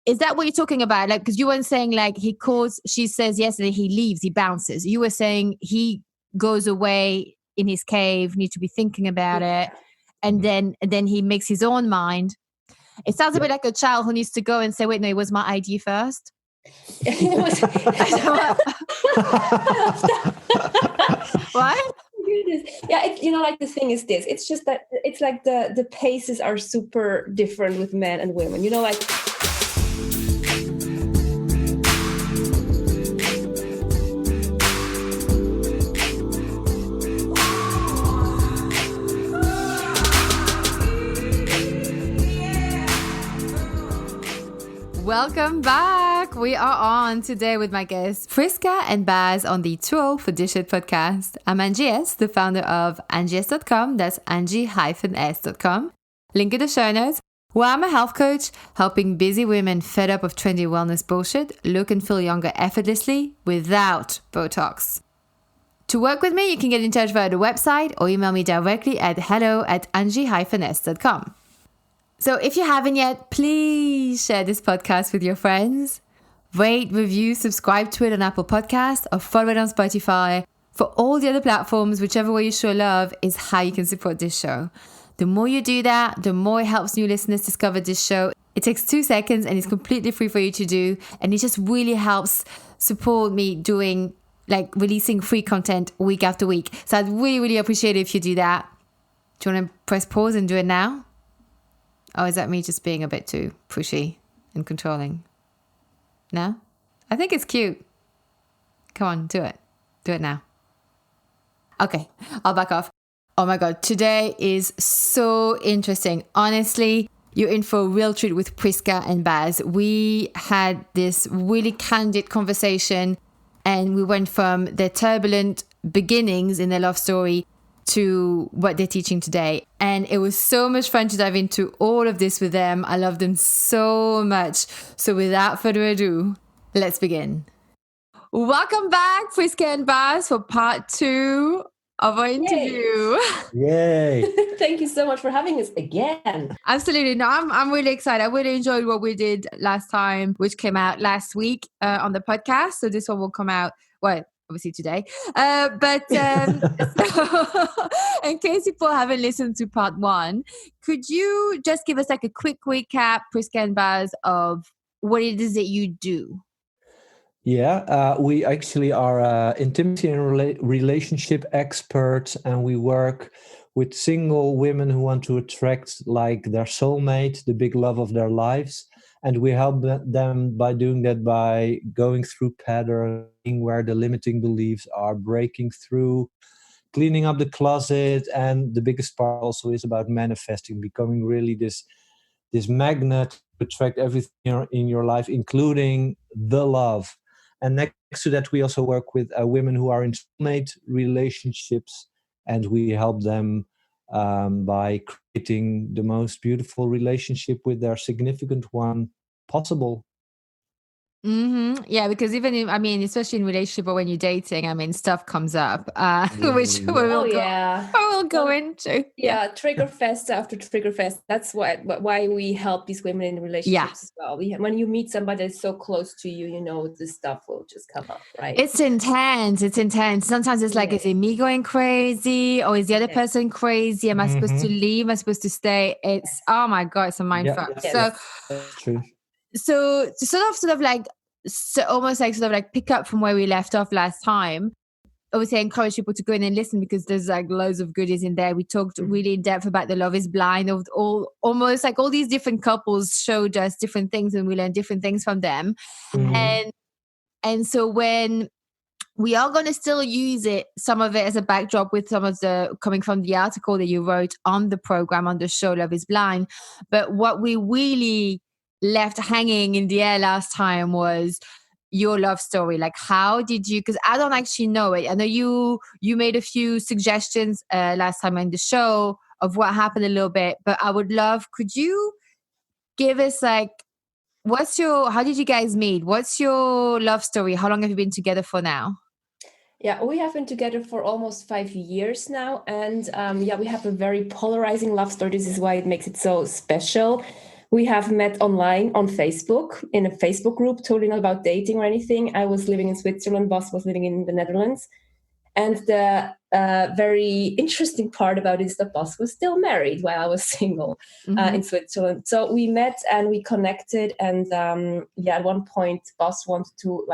Is that what you're talking about? Like, because you weren't saying like she says yes, and then he leaves, he bounces. You were saying he goes away in his cave, need to be thinking about it, and then he makes his own mind. It sounds a bit like a child who needs to go and say, wait, no, it was my ID first. It was What? Yeah, like the thing is this. It's just that it's like the paces are super different with men and women. Like. Welcome back. We are on today with my guests Priska and Baz on the Too Old for This Shit podcast. I'm Angie S, the founder of angies.com. That's angie-s.com. Link in the show notes. Where I'm a health coach helping busy women fed up of trendy wellness bullshit look and feel younger effortlessly without Botox. To work with me, you can get in touch via the website or email me directly at hello@angie-s.com. So if you haven't yet, please share this podcast with your friends. Rate, review, subscribe to it on Apple Podcasts or follow it on Spotify. For all the other platforms, whichever way you show love is how you can support this show. The more you do that, the more it helps new listeners discover this show. It takes 2 seconds and it's completely free for you to do. And it just really helps support me doing, releasing free content week after week. So I'd really, really appreciate it if you do that. Do you want to press pause and do it now? Oh, is that me just being a bit too pushy and controlling? No? I think it's cute. Come on, do it. Do it now. Okay, I'll back off. Oh my God, today is so interesting. Honestly, you're in for a real treat with Priska and Baz. We had this really candid conversation and we went from their turbulent beginnings in their love story to what they're teaching today. And it was so much fun to dive into all of this with them. I love them so much. So without further ado, let's begin. Welcome back, Priska and Baz, for part 2 of our interview. Yay. Thank you so much for having us again. Absolutely. No, I'm really excited. I really enjoyed what we did last time, which came out last week on the podcast. So this one will come out, obviously today. But in case people haven't listened to part 1, could you just give us a quick recap, Priska and Baz, of what it is that you do? Yeah, we actually are intimacy and relationship experts, and we work with single women who want to attract their soulmate, the big love of their lives. And we help them by doing that by going through patterning where the limiting beliefs are, breaking through, cleaning up the closet. And the biggest part also is about manifesting, becoming really this magnet to attract everything in your life, including the love. And next to that, we also work with women who are in soulmate relationships, and we help them by creating the most beautiful relationship with their significant one possible. Mm-hmm. Yeah, because especially in relationship or when you're dating, stuff comes up, which we'll go into. Yeah, trigger fest after trigger fest. That's why we help these women in relationships as well. When you meet somebody that's so close to you, this stuff will just come up, right? It's intense. Sometimes it's like, is it me going crazy or is the other person crazy? Am I supposed to leave? Am I supposed to stay? It's, oh my God, it's a mind fuck. So that's true. So to almost pick up from where we left off last time, obviously I encourage people to go in and listen because there's loads of goodies in there. We talked really in depth about the Love is Blind, of all these different couples showed us different things and we learned different things from them. And so when we are going to still use some of it as a backdrop with some of the coming from the article that you wrote on the program, on the show Love is Blind. But what we really left hanging in the air last time was your love story. How did you, because I don't actually know it. I know you made a few suggestions last time on the show of what happened a little bit, but I would love, could you give us how did you guys meet? What's your love story? How long have you been together for now? Yeah, we have been together for almost 5 years now. And we have a very polarizing love story. This is why it makes it so special. We have met online on Facebook, in a Facebook group, totally not about dating or anything. I was living in Switzerland, Boss was living in the Netherlands. And the very interesting part about it is that Boss was still married while I was single in Switzerland. So we met and we connected. And at one point, Boss wanted to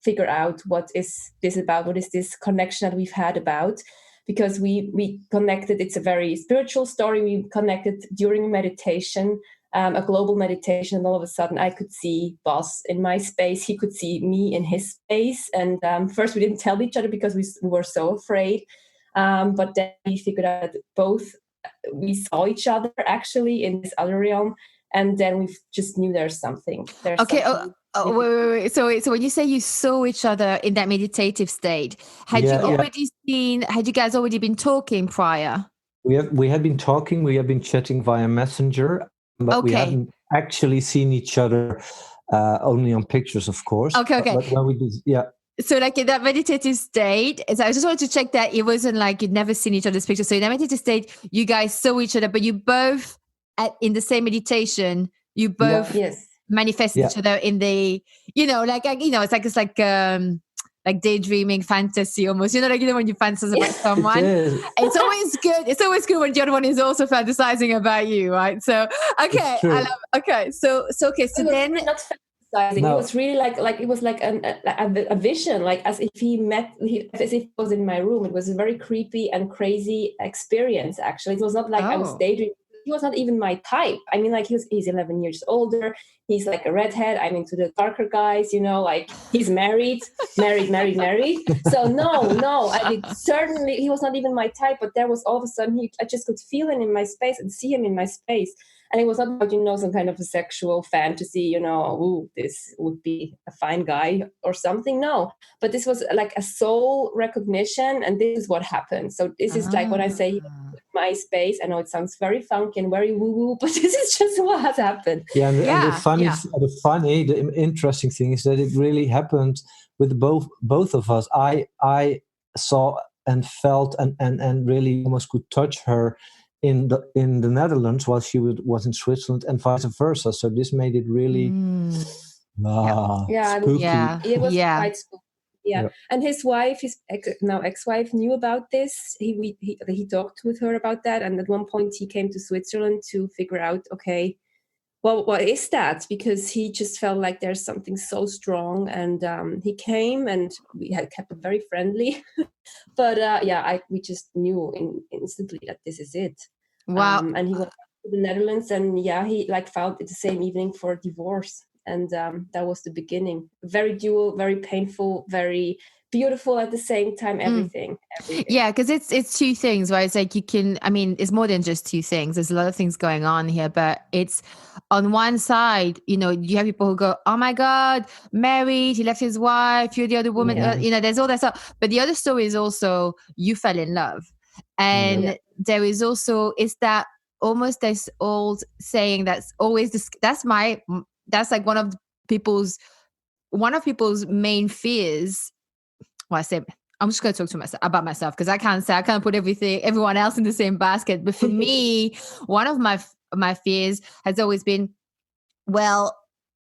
figure out what is this about, what is this connection that we've had about. Because we connected, it's a very spiritual story. We connected during meditation, a global meditation, and all of a sudden I could see Boss in my space. He could see me in his space. And first we didn't tell each other because we were so afraid. But then we figured out that both we saw each other actually in this other realm. And then we just knew there's something. Wait. So when you say you saw each other in that meditative state, had you guys already been talking prior? We had been talking, we had been chatting via Messenger, but we hadn't actually seen each other, only on pictures, of course. Okay. But when we did, So in that meditative state, so I just wanted to check that it wasn't like you'd never seen each other's pictures. So in that meditative state, you guys saw each other, but you both, in the same meditation, you both manifested each other in the, it's like daydreaming fantasy almost, when you fantasize about someone. It's always good. It's always good when the other one is also fantasizing about you, right? So so then not fantasizing. No. It was really like it was like a vision, like as if as if he was in my room. It was a very creepy and crazy experience. Actually, it was not like I was daydreaming. He was not even my type. I mean, he's 11 years older. He's like a redhead. I'm into the darker guys, he's married. So no, certainly he was not even my type, but there was all of a sudden, I just could feel him in my space and see him in my space. And it was not about, some kind of a sexual fantasy, this would be a fine guy or something. No, but this was like a soul recognition. And this is what happened. So this is like when I say my space, I know it sounds very funky and very woo-woo, but this is just what has happened. And the interesting thing is that it really happened with both of us. I saw and felt and really almost could touch her in the Netherlands while she was in Switzerland, and vice versa. So this made it really spooky. It was quite spooky. Yeah. And his wife, his ex-wife, knew about this. He talked with her about that, and at one point he came to Switzerland to figure out, okay, well, what is that? Because he just felt like there's something so strong, and he came, and we had kept it very friendly. But we just knew instantly that this is it. Wow. And he went to the Netherlands, and he filed it the same evening for divorce. And that was the beginning. Very dual, very painful, very beautiful at the same time, everything. Yeah, because it's two things, right? It's like it's more than just two things. There's a lot of things going on here, but it's on one side, you have people who go, oh my God, married, he left his wife, you're the other woman, there's all that stuff. But the other story is also you fell in love. And there is also, it's that almost this old saying that's always this, that's like one of people's main fears. Well, I'm just going to talk about myself because I can't put everyone else in the same basket. But for me, one of my fears has always been, well,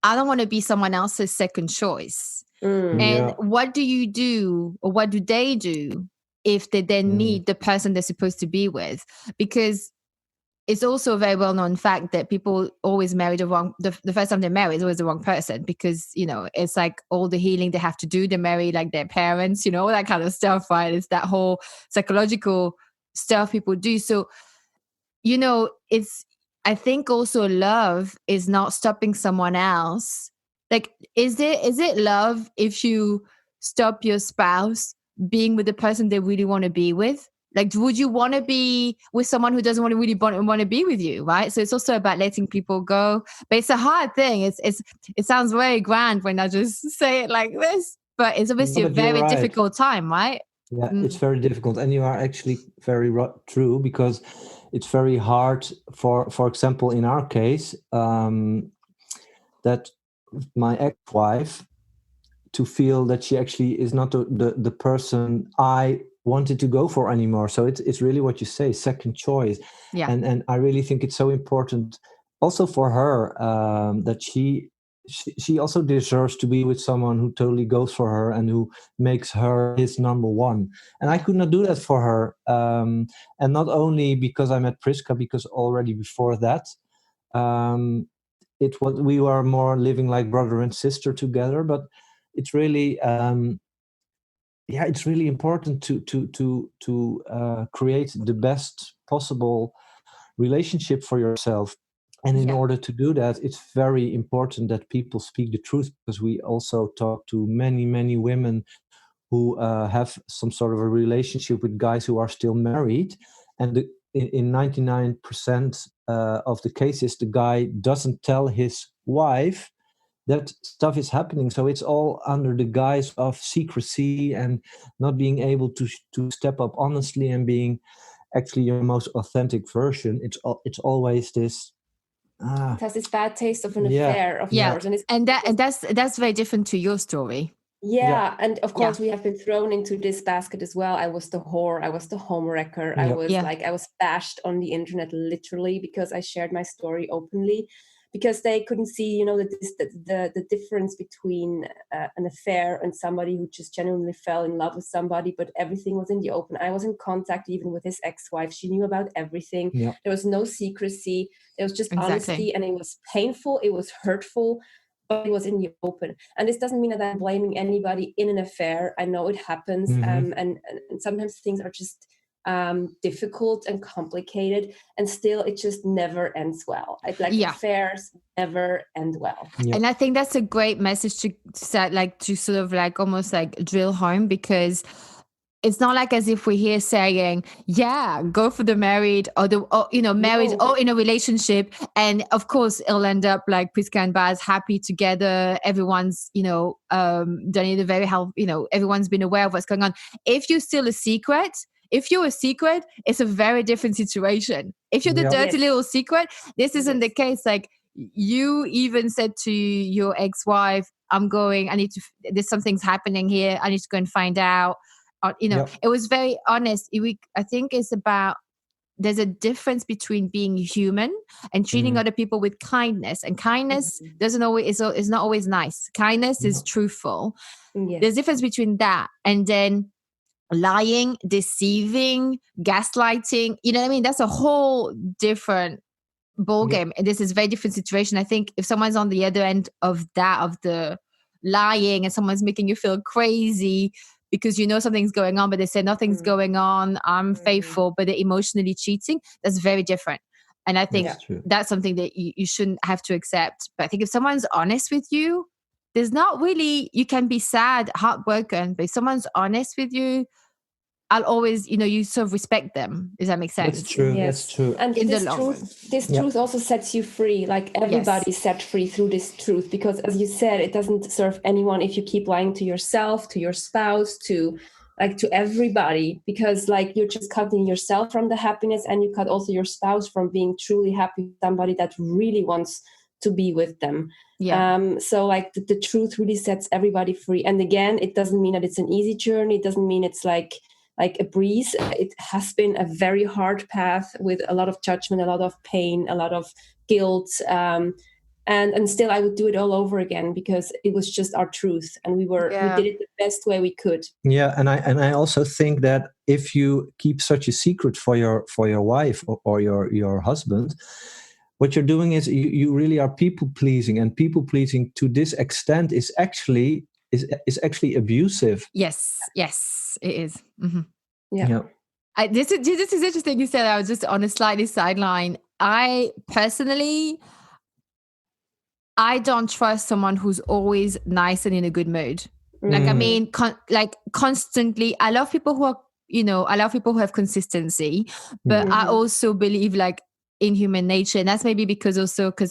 I don't want to be someone else's second choice. And what do you do, or what do they do if they then meet the person they're supposed to be with? Because it's also a very well-known fact that people always marry the first time they marry is always the wrong person, because, it's like all the healing they have to do. They marry like their parents, all that kind of stuff, right? It's that whole psychological stuff people do. So, I think also love is not stopping someone else. Like, is it love if you stop your spouse being with the person they really want to be with? Like, would you want to be with someone who doesn't really want to be with you, right? So it's also about letting people go. But it's a hard thing. It sounds very grand when I just say it like this, but it's obviously a very difficult time, right? Yeah, it's very difficult. And you are actually very true, because it's very hard, for example, in our case, that my ex-wife, to feel that she actually is not the person I wanted to go for anymore. So it's really what you say, second choice. Yeah. And I really think it's so important also for her, that she also deserves to be with someone who totally goes for her and who makes her his number one. And I could not do that for her. And not only because I met Priska, because already before that, we were more living like brother and sister together. But it's really, it's really important to create the best possible relationship for yourself. And in order to do that, it's very important that people speak the truth, because we also talk to many, many women who have some sort of a relationship with guys who are still married. And in 99% of the cases, the guy doesn't tell his wife that stuff is happening. So it's all under the guise of secrecy and not being able to step up honestly and being actually your most authentic version. It's always this. It has this bad taste of an affair, of course, and that's very different to your story. Yeah, and of course we have been thrown into this basket as well. I was the whore, I was the homewrecker, I was bashed on the internet literally because I shared my story openly, because they couldn't see, the difference between an affair and somebody who just genuinely fell in love with somebody, but everything was in the open. I was in contact even with his ex-wife. She knew about everything. There was no secrecy. There was just honesty, and it was painful. It was hurtful, but it was in the open. And this doesn't mean that I'm blaming anybody in an affair. I know it happens. And sometimes things are just difficult and complicated, and still it just never ends well. Affairs never end well. And I think that's a great message to set, like to sort of like almost like drill home, because it's not like as if we're here saying, go for the married married or in a relationship. And of course, it'll end up like Priska and Baz happy together. Everyone's, done it very healthy, everyone's been aware of what's going on. If you're still a secret, it's a very different situation. If you're the dirty little secret, this isn't the case. Like you even said to your ex-wife, there's something's happening here. I need to go and find out. It was very honest. I think it's about, there's a difference between being human and treating other people with kindness. And kindness is not always nice. Kindness is truthful. There's a difference between that and then lying, deceiving, gaslighting. You know what I mean? That's a whole different ballgame. And this is a very different situation. I think if someone's on the other end of that, of the lying, and someone's making you feel crazy because something's going on, but they say nothing's going on, I'm faithful, but they're emotionally cheating, that's very different. And I think that's something that you shouldn't have to accept. But I think if someone's honest with you, there's not really, you can be sad, heartbroken, but if someone's honest with you, I'll always, you sort of respect them. Does that make sense? That's true. Yes. That's true. And this truth also sets you free. Like everybody's set free through this truth, because as you said, it doesn't serve anyone if you keep lying to yourself, to your spouse, to everybody, because you're just cutting yourself from the happiness, and you cut also your spouse from being truly happy with somebody that really wants to be with them. So the truth really sets everybody free. And again, it doesn't mean that it's an easy journey. It doesn't mean it's like a breeze. It has been a very hard path with a lot of judgment, a lot of pain, a lot of guilt. And still I would do it all over again, because it was just our truth, and we did it the best way we could. Yeah, and I also think that if you keep such a secret for your wife or your husband, what you're doing is you really are people pleasing, and people pleasing to this extent is actually abusive. Yes, it is. Mm-hmm. Yeah. This is interesting. You said, I was just on a slightly sideline. I personally, I don't trust someone who's always nice and in a good mood. Like, I mean, constantly. I love people who are, I love people who have consistency, but I also believe in human nature. And that's maybe because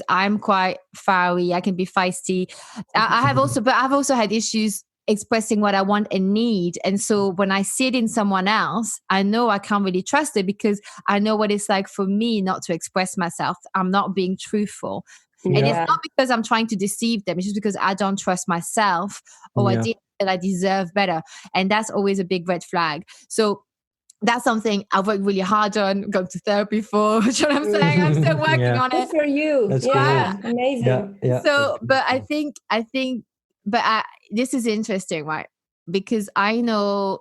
I'm quite fiery. I can be feisty. I've also had issues expressing what I want and need. And so when I see it in someone else, I know I can't really trust it, because I know what it's like for me not to express myself. I'm not being truthful. And it's not because I'm trying to deceive them. It's just because I don't trust myself, or I think that I deserve better. And that's always a big red flag. So that's something I've worked really hard on, gone to therapy for. You know what I'm saying? I'm still working on Good it. for you. That's Yeah, great. amazing. Yeah. So, but I think, this is interesting, right? Because I know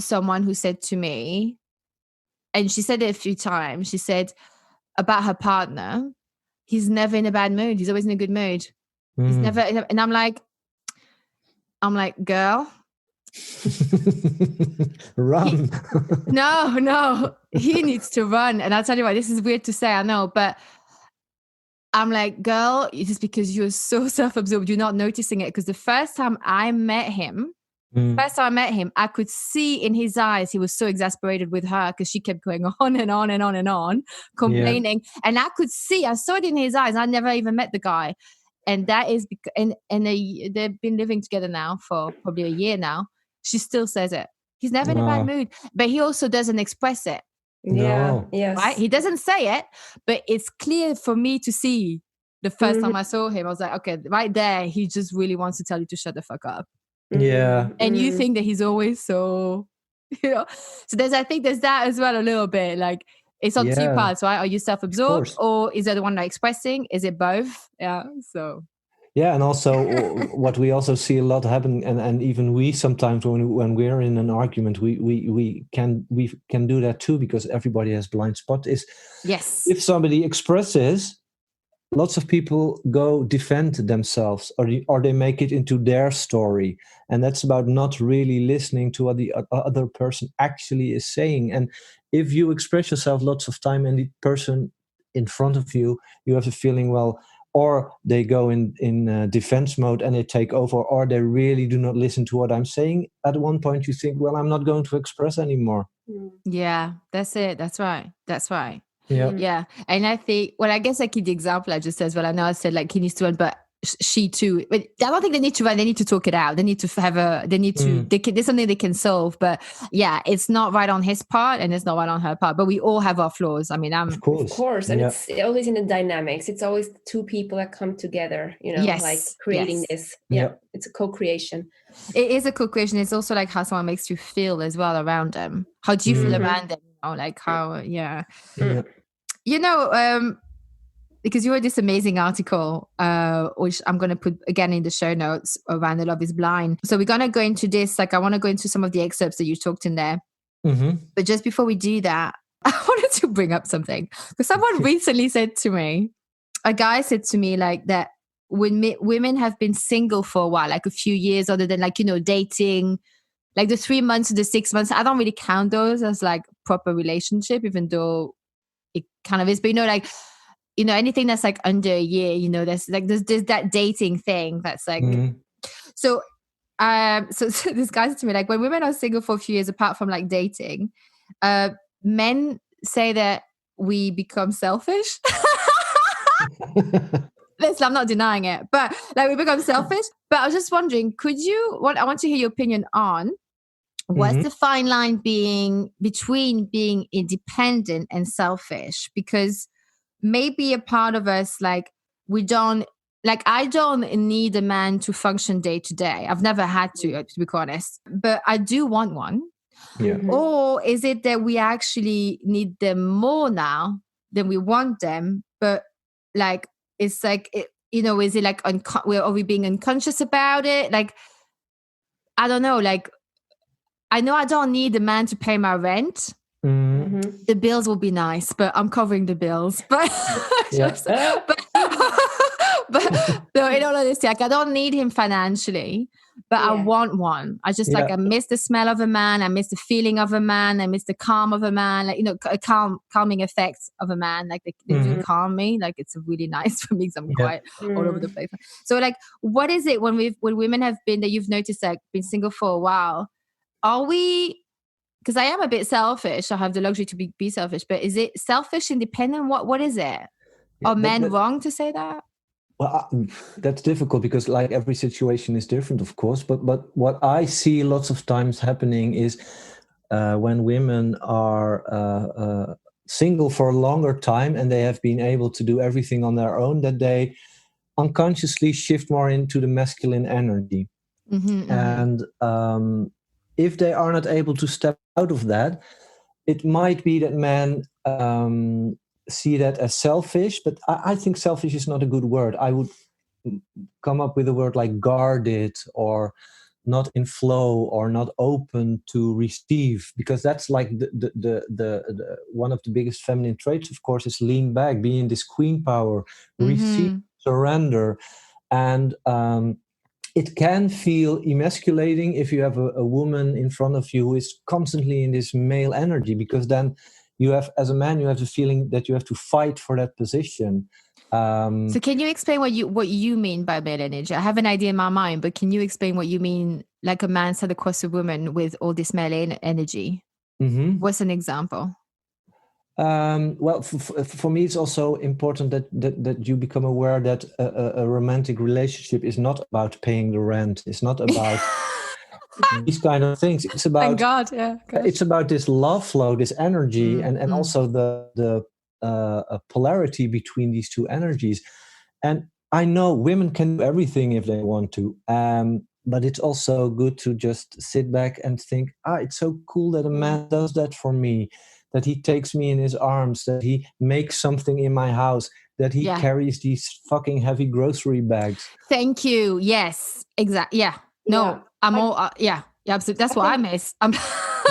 someone who said to me, and she said it a few times, she said about her partner, he's never in a bad mood. He's always in a good mood. He's never, and I'm like, girl, run. No, he needs to run. And I'll tell you what, this is weird to say, I know, but I'm like, girl, it is because you're so self-absorbed, you're not noticing it. Because the first time I met him, I could see in his eyes he was so exasperated with her because she kept going on and on and on and on, complaining. Yeah. And I saw it in his eyes. I never even met the guy. And that is because, they've been living together now for probably a year now. She still says it. He's never in a bad mood, but he also doesn't express it. Yeah. Yes. Right? He doesn't say it, but it's clear for me to see. The first time I saw him, I was like, okay, right there, he just really wants to tell you to shut the fuck up. Yeah. And you think that he's always so, so I think there's that as well a little bit. Like, it's on two parts, right? Are you self-absorbed or is it the one like expressing? Is it both? Yeah. So. Yeah, and also what we also see a lot happen, and even we sometimes when we're in an argument, we can do that too, because everybody has blind spot. Is if somebody expresses, lots of people go defend themselves, or they make it into their story, and that's about not really listening to what the other person actually is saying. And if you express yourself lots of time, and the person in front of you, you have the feeling, well, or they go in defense mode and they take over, or they really do not listen to what I'm saying. At one point, you think, well, I'm not going to express anymore. Yeah, that's it. That's right. Yeah. Yeah. And I think, well, I guess like the example I just said, well, I know I said like he needs to run, but she too, but I don't think they need to run. They need to talk it out. They need to there's something they can solve. But yeah, it's not right on his part and it's not right on her part, but we all have our flaws. I mean, of course. And it's always in the dynamics. It's always two people that come together, like creating this. Yeah. It's a co-creation. It is a co-creation. It's also like how someone makes you feel as well around them. How do you feel around them? Like how, because you wrote this amazing article, which I'm going to put again in the show notes, around the Love is Blind. So we're going to go into this. Like, I want to go into some of the excerpts that you talked in there. But just before we do that, I wanted to bring up something. Because someone recently said to me, a guy said to me like that when women have been single for a while, like a few years, other than like, dating, like the 3 months to the 6 months, I don't really count those as like proper relationship, even though it kind of is. But anything that's like under a year, there's that dating thing that's like, so this guy said to me, like, when women are single for a few years, apart from like dating, men say that we become selfish. Listen, I'm not denying it, but like we become selfish. But I was just wondering, I want to hear your opinion on what's the fine line between being independent and selfish? Because maybe a part of us, like, I don't need a man to function day to day. I've never had to be quite honest, but I do want one. Yeah. Or is it that we actually need them more now than we want them? But like, it's like, is it like, are we being unconscious about it? Like, I don't know. Like, I know I don't need a man to pay my rent. The bills will be nice, but I'm covering the bills. But but no, in all honesty, like, I don't need him financially, but I want one. I just like, I miss the smell of a man. I miss the feeling of a man. I miss the calm of a man. Like, calming effects of a man. Like they do calm me. Like, it's really nice for me because I'm quite all over the place. So like, what is it when women have been, that you've noticed, like, been single for a while? Are we, because I am a bit selfish, I have the luxury to be selfish, but is it selfish, independent? What is it? Are men wrong to say that? Well, that's difficult because like every situation is different, of course. But what I see lots of times happening is when women are single for a longer time and they have been able to do everything on their own, that they unconsciously shift more into the masculine energy. And if they are not able to step out of that, it might be that men see that as selfish, but I think selfish is not a good word. I would come up with a word like guarded, or not in flow, or not open to receive, because that's like the one of the biggest feminine traits, of course, is lean back, being this queen power, receive, surrender. And it can feel emasculating if you have a woman in front of you who is constantly in this male energy, because then you have, as a man, you have the feeling that you have to fight for that position. So can you explain what you mean by male energy? I have an idea in my mind, but can you explain what you mean, like a man sat across a woman with all this male energy? Mm-hmm. What's an example? Well, for me, it's also important that you become aware that a romantic relationship is not about paying the rent. It's not about these kind of things. It's about, thank God, yeah. Gosh. It's about this love flow, this energy, and also the polarity between these two energies. And I know women can do everything if they want to, but it's also good to just sit back and think, it's so cool that a man does that for me, that he takes me in his arms, that he makes something in my house, that he carries these fucking heavy grocery bags. Thank you. Yes, exactly. Yeah. No, I'm all, yeah, absolutely. That's what I miss.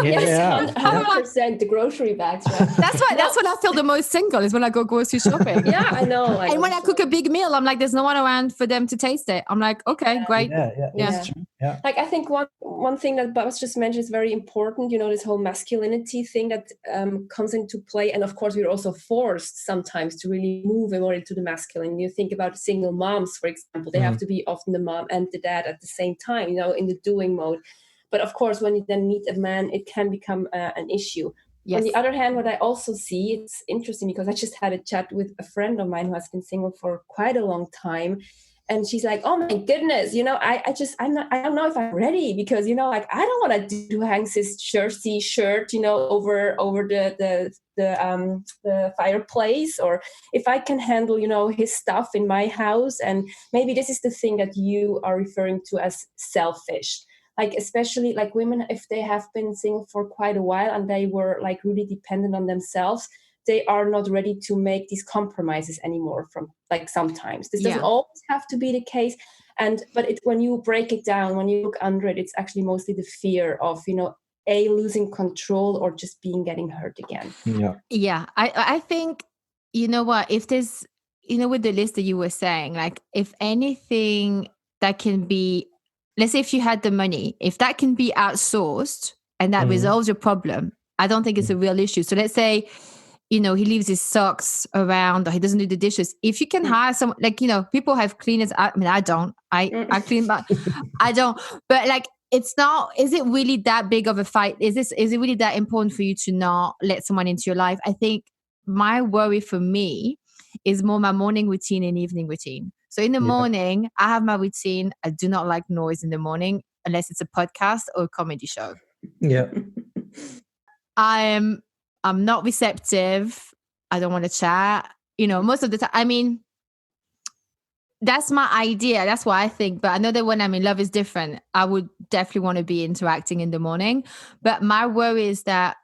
Yes, 100% the grocery bags, right? That's when I feel the most single, is when I go grocery shopping. Yeah, I know. And when I cook a big meal, I'm like, there's no one around for them to taste it. I'm like, okay, great. Yeah. Like, I think one thing that Babs just mentioned is very important. You know, this whole masculinity thing that comes into play. And of course, we're also forced sometimes to really move more into the masculine. You think about single moms, for example, they have to be often the mom and the dad at the same time, you know, in the doing mode. But of course, when you then meet a man, it can become an issue. Yes. On the other hand, what I also see, it's interesting because I just had a chat with a friend of mine who has been single for quite a long time. And she's like, oh my goodness, you know, I don't know if I'm ready, because, you know, like, I don't want to hang this jersey shirt, you know, over the fireplace, or if I can handle, you know, his stuff in my house. And maybe this is the thing that you are referring to as selfish. Like, especially like women, if they have been single for quite a while and they were like really dependent on themselves, they are not ready to make these compromises anymore. From like, sometimes this doesn't always have to be the case. But when you break it down, when you look under it, it's actually mostly the fear of, you know, losing control or just getting hurt again. Yeah. I think, you know what, if there's, you know, with the list that you were saying, like, if anything that can be, let's say if you had the money, if that can be outsourced and that resolves your problem, I don't think it's a real issue. So let's say, you know, he leaves his socks around, or he doesn't do the dishes. If you can hire someone, like, you know, people have cleaners. I mean, I don't. I clean, but I don't. But like, it's not. Is it really that big of a fight? Is it really that important for you to not let someone into your life? I think my worry for me is more my morning routine and evening routine. So in the morning, I have my routine. I do not like noise in the morning unless it's a podcast or a comedy show. Yeah. I'm not receptive. I don't want to chat. You know, most of the time, I mean, that's my idea. That's what I think. But I know that when I'm in love is different. I would definitely want to be interacting in the morning. But my worry is that,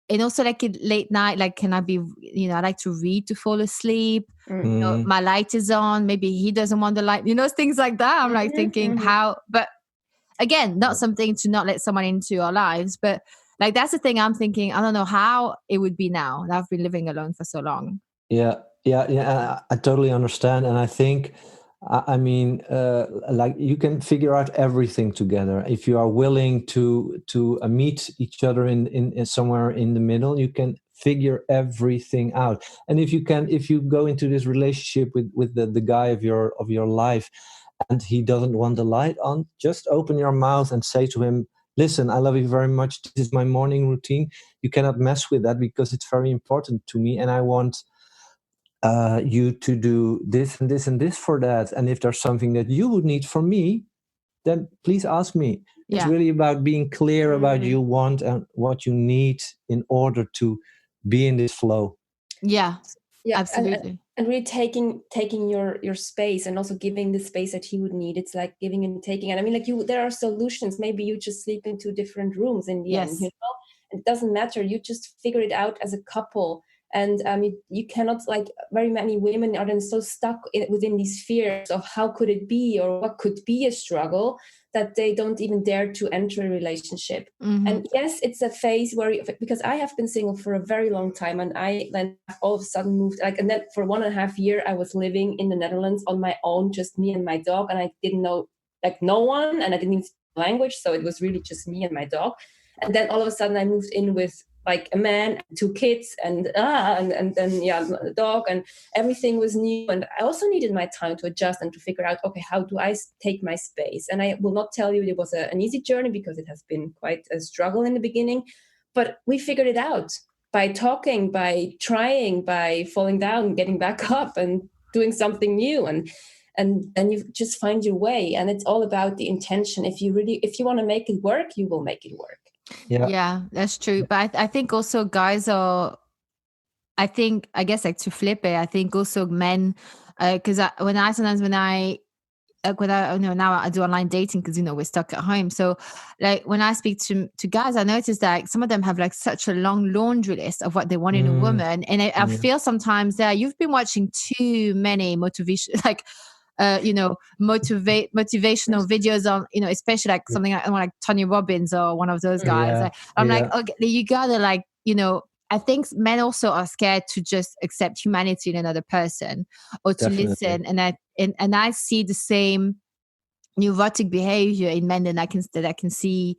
and also like late night, like, can I be, you know, I like to read to fall asleep. You know, my light is on. Maybe he doesn't want the light, you know, things like that. I'm like thinking how, but again, not something to not let someone into our lives. But like, that's the thing I'm thinking. I don't know how it would be now that I've been living alone for so long. Yeah. I totally understand. And I think, I mean, like, you can figure out everything together if you are willing to meet each other in somewhere in the middle. You can figure everything out. And if you go into this relationship with the guy of your life, and he doesn't want the light on, just open your mouth and say to him, listen, I love you very much. This is my morning routine. You cannot mess with that because it's very important to me, and I want you to do this and this and this for that. And if there's something that you would need from me, then please ask me. It's really about being clear about you want and what you need in order to be in this flow. Yeah, absolutely. and really taking your space, and also giving the space that he would need. It's like giving and taking. And I mean, like, there are solutions. Maybe you just sleep in 2 different rooms in the end, it doesn't matter. You just figure it out as a couple. And you cannot, like, very many women are then so stuck within these fears of how could it be, or what could be a struggle, that they don't even dare to enter a relationship. And yes, it's a phase where, because I have been single for a very long time, and I then all of a sudden moved, like, and then for 1.5 years I was living in the Netherlands on my own, just me and my dog, and I didn't know, like, no one, and I didn't even speak the language, so it was really just me and my dog. And then all of a sudden I moved in with, like, a man, 2 kids, and then a dog, and everything was new. And I also needed my time to adjust and to figure out, okay, how do I take my space? And I will not tell you it was an easy journey, because it has been quite a struggle in the beginning, but we figured it out by talking, by trying, by falling down, getting back up, and doing something new. And then you just find your way. And it's all about the intention. If you want to make it work, you will make it work. Yeah, that's true. But I think also guys are, I guess, like, to flip it, I think also men, because when I now I do online dating, because we're stuck at home. So, like, when I speak to guys, I notice that some of them have, like, such a long laundry list of what they want in a woman, and I feel sometimes that you've been watching too many motivation, like, motivational videos on, especially like something like Tony Robbins or one of those guys. I'm like, okay, you gotta, like, I think men also are scared to just accept humanity in another person, or to listen. And I see the same neurotic behavior in men that I can see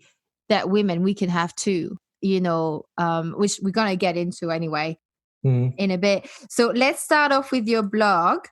that women, we can have too, which we're gonna get into anyway in a bit. So let's start off with your blog.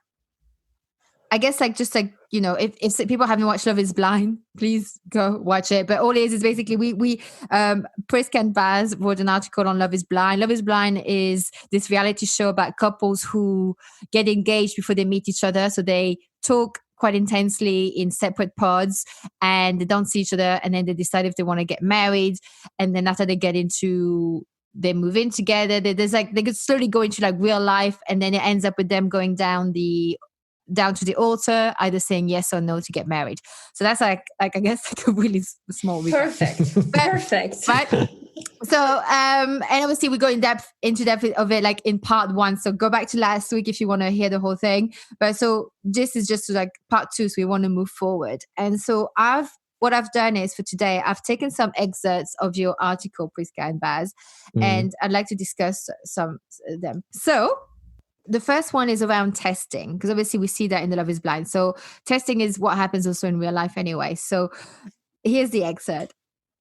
I guess, like, just like, if people haven't watched Love is Blind, please go watch it. But all it is basically we Priska and Baz wrote an article on Love is Blind. Love is Blind is this reality show about couples who get engaged before they meet each other. So they talk quite intensely in separate pods, and they don't see each other, and then they decide if they want to get married. And then after they move in together, they could slowly go into, like, real life, and then it ends up with them going down to the altar, either saying yes or no to get married. So that's like I guess, like, a really small recap. Perfect. But so and obviously we go into depth of it, like, in part 1. So go back to last week if you want to hear the whole thing. But so this is just, like, part 2. So we want to move forward. And so what I've done is, for today, I've taken some excerpts of your article, Priska and Baz, and I'd like to discuss some of them. So the first one is around testing, because obviously we see that in the Love is Blind. So testing is what happens also in real life anyway. So here's the excerpt.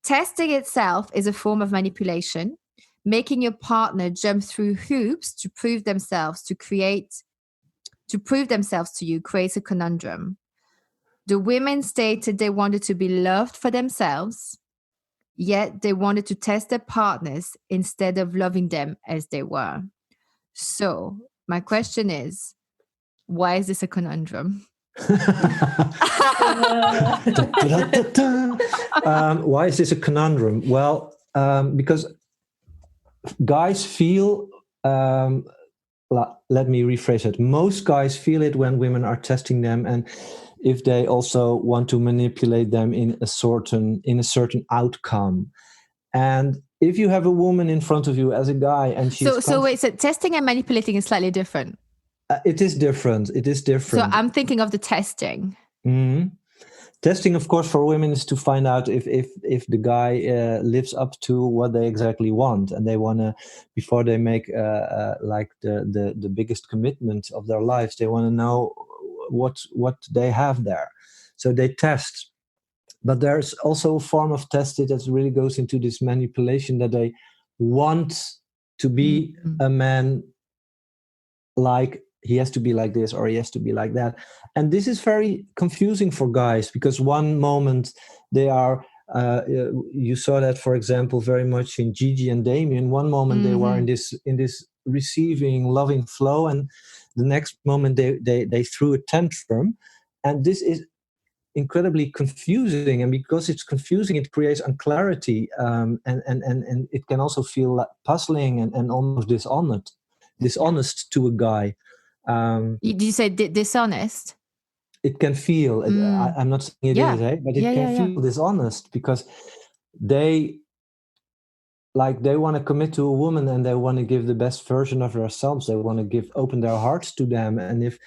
Testing itself is a form of manipulation. Making your partner jump through hoops to prove themselves to you creates a conundrum. The women stated they wanted to be loved for themselves, yet they wanted to test their partners instead of loving them as they were. So my question is, why is this a conundrum? Why is this a conundrum? Well, because guys feel, let me rephrase it. Most guys feel it when women are testing them, and if they also want to manipulate them in a certain outcome. And if you have a woman in front of you as a guy, and she's so testing and manipulating is slightly different. It is different. So I'm thinking of the testing. Mm-hmm. Testing, of course, for women is to find out if the guy lives up to what they exactly want, and they want to, before they make like the biggest commitment of their lives, they want to know what they have there. So they test. But there's also a form of testing that really goes into this manipulation, that they want to be a man, like he has to be like this or he has to be like that. And this is very confusing for guys, because one moment they are, you saw that, for example, very much in Gigi and Damien. One moment they were in this receiving, loving flow, and the next moment they threw a tantrum. And this is incredibly confusing, and because it's confusing, it creates unclarity, and it can also feel like puzzling and almost dishonest to a guy. Did you say dishonest? It can feel. I'm not saying it is, but it can feel dishonest because they want to commit to a woman and they want to give the best version of themselves. They want to open their hearts to them, and if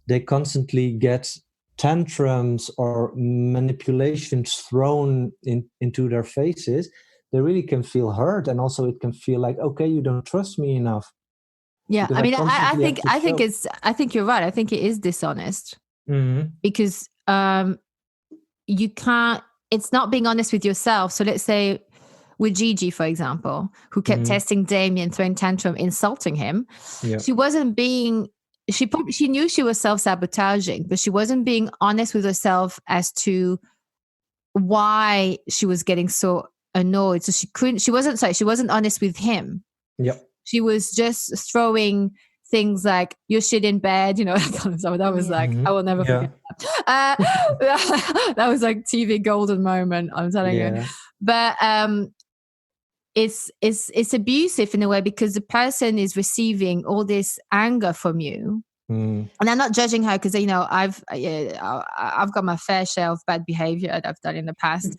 they constantly get tantrums or manipulations thrown into their faces, they really can feel hurt, and also it can feel like, okay, you don't trust me enough. Yeah, I mean, I think you're right. I think it is dishonest because you can't. It's not being honest with yourself. So let's say with Gigi, for example, who kept testing Damien, throwing tantrum, insulting him. Yeah. She wasn't being. She knew she was self-sabotaging, but she wasn't being honest with herself as to why she was getting so annoyed. So she wasn't honest with him. Yep. She was just throwing things like, you're shit in bed, that kind of stuff. That was like, I will never forget that. That was like TV golden moment, I'm telling you. But it's abusive in a way because the person is receiving all this anger from you. And I'm not judging her because I've got my fair share of bad behavior that I've done in the past.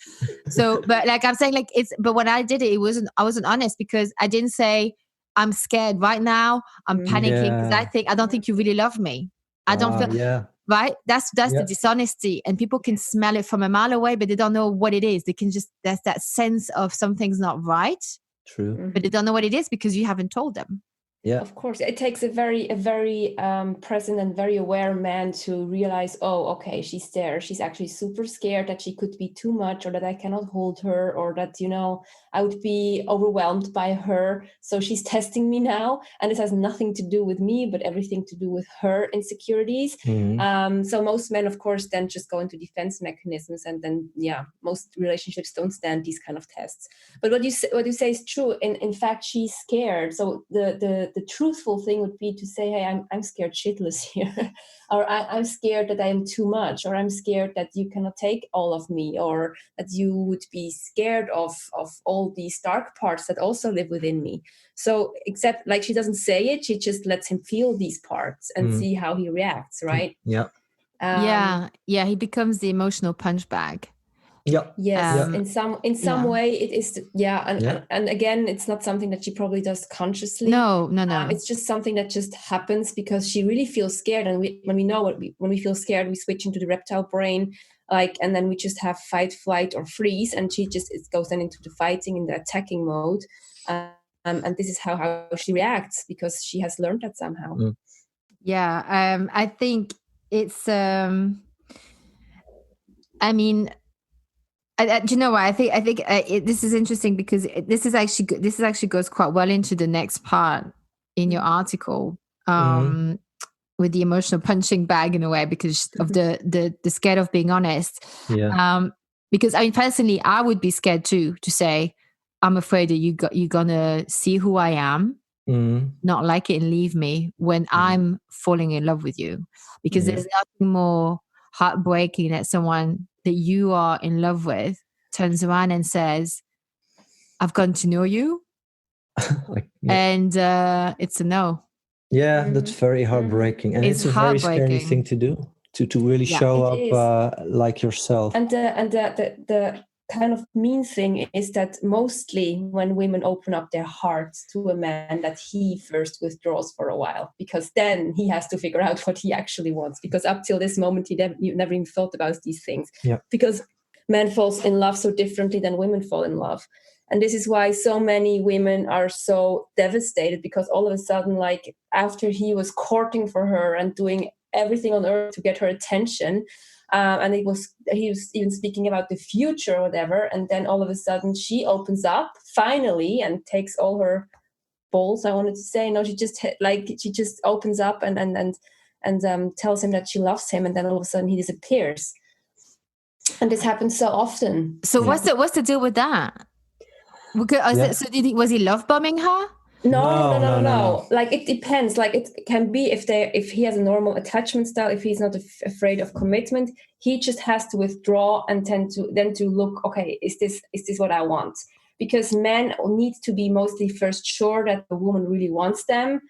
So, but like I'm saying, like but when I did it, I wasn't honest because I didn't say I'm scared right now. I'm panicking because I don't think you really love me. I don't feel right. That's the dishonesty, and people can smell it from a mile away, but they don't know what it is. They can just there's that sense of something's not right. True, but they don't know what it is because you haven't told them. Yeah, of course. It takes a very present and very aware man to realize, oh, okay, she's there. She's actually super scared that she could be too much, or that I cannot hold her, or that, I would be overwhelmed by her. So she's testing me now. And this has nothing to do with me, but everything to do with her insecurities. So most men, of course, then just go into defense mechanisms. And then, most relationships don't stand these kind of tests. But what you say is true. In fact, she's scared. So the truthful thing would be to say, hey, I'm scared shitless here, or I'm scared that I am too much, or I'm scared that you cannot take all of me, or that you would be scared of all these dark parts that also live within me. So except like she doesn't say it, she just lets him feel these parts and see how he reacts, right? Yeah. He becomes the emotional punch bag. Yeah. Yes. In some way it is. And again, it's not something that she probably does consciously. No. It's just something that just happens because she really feels scared. And when we feel scared, we switch into the reptile brain, and then we just have fight, flight, or freeze. And it goes then into the fighting, in the attacking mode. And this is how she reacts because she has learned that somehow. Yeah. I think it's. I mean. Do you know what? I think this is interesting because this actually goes quite well into the next part in your article with the emotional punching bag in a way because of the scared of being honest. Yeah. Because I mean, personally, I would be scared too to say, I'm afraid that you're gonna see who I am, not like it and leave me when I'm falling in love with you, because there's nothing more heartbreaking that someone that you are in love with turns around and says, I've gotten to know you. And it's a no. Yeah, that's very heartbreaking. And it's a very scary thing to do, to really show up like yourself. And the kind of mean thing is that mostly when women open up their hearts to a man, that he first withdraws for a while, because then he has to figure out what he actually wants, because up till this moment you never even thought about these things. Because men falls in love so differently than women fall in love. And this is why so many women are so devastated, because all of a sudden, like after he was courting for her and doing everything on earth to get her attention, and he was even speaking about the future or whatever, and then all of a sudden she opens up finally and takes all her balls, I wanted to say. No, she just opens up and tells him that she loves him, and then all of a sudden he disappears. And this happens so often. So what's the deal with that? Was he love bombing her? No. Like it depends. Like it can be if he has a normal attachment style, if he's not afraid of commitment, he just has to withdraw and then to look. Okay, is this what I want? because men need to be mostly first sure that the woman really wants them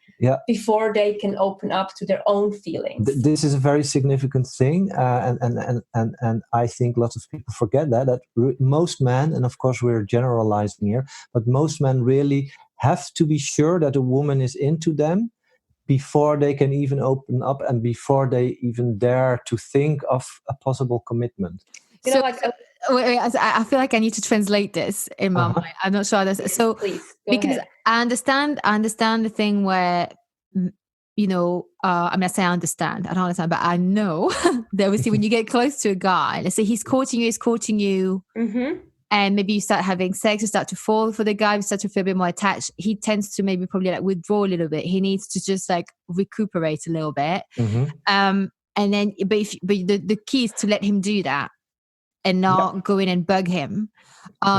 before they can open up to their own feelings. This is a very significant thing, and I think lots of people forget that most men, and of course we're generalizing here, but most men really have to be sure that a woman is into them before they can even open up and before they even dare to think of a possible commitment. You know, like I feel like I need to translate this in my mind. I'm not sure that's so. Please, because ahead. I understand the thing where, you know, I mean, I say I understand. I don't understand, but I know that obviously when you get close to a guy, let's say he's courting you, and maybe you start having sex, you start to fall for the guy, you start to feel a bit more attached. He tends to maybe probably like withdraw a little bit. He needs to just like recuperate a little bit. And then, but the key is to let him do that and not go in and bug him.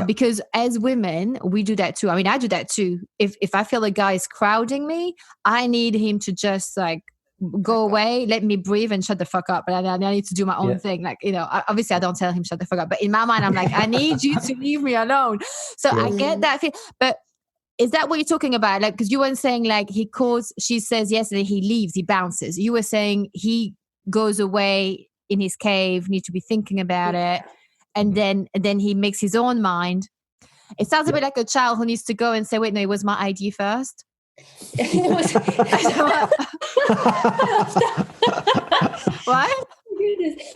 Because as women, we do that too. I mean, I do that too. If I feel a guy is crowding me, I need him to just like go away, let me breathe and shut the fuck up. But I need to do my own thing. Like, you know, obviously I don't tell him shut the fuck up, but in my mind, I'm like, I need you to leave me alone. So I get that feel. But is that what you're talking about? Like, because you weren't saying like he calls, she says yes, and then he leaves, he bounces. You were saying he goes away in his cave, need to be thinking about it. And then he makes his own mind. It sounds a bit like a child who needs to go and say, wait, no, it was my ID first. It was, what?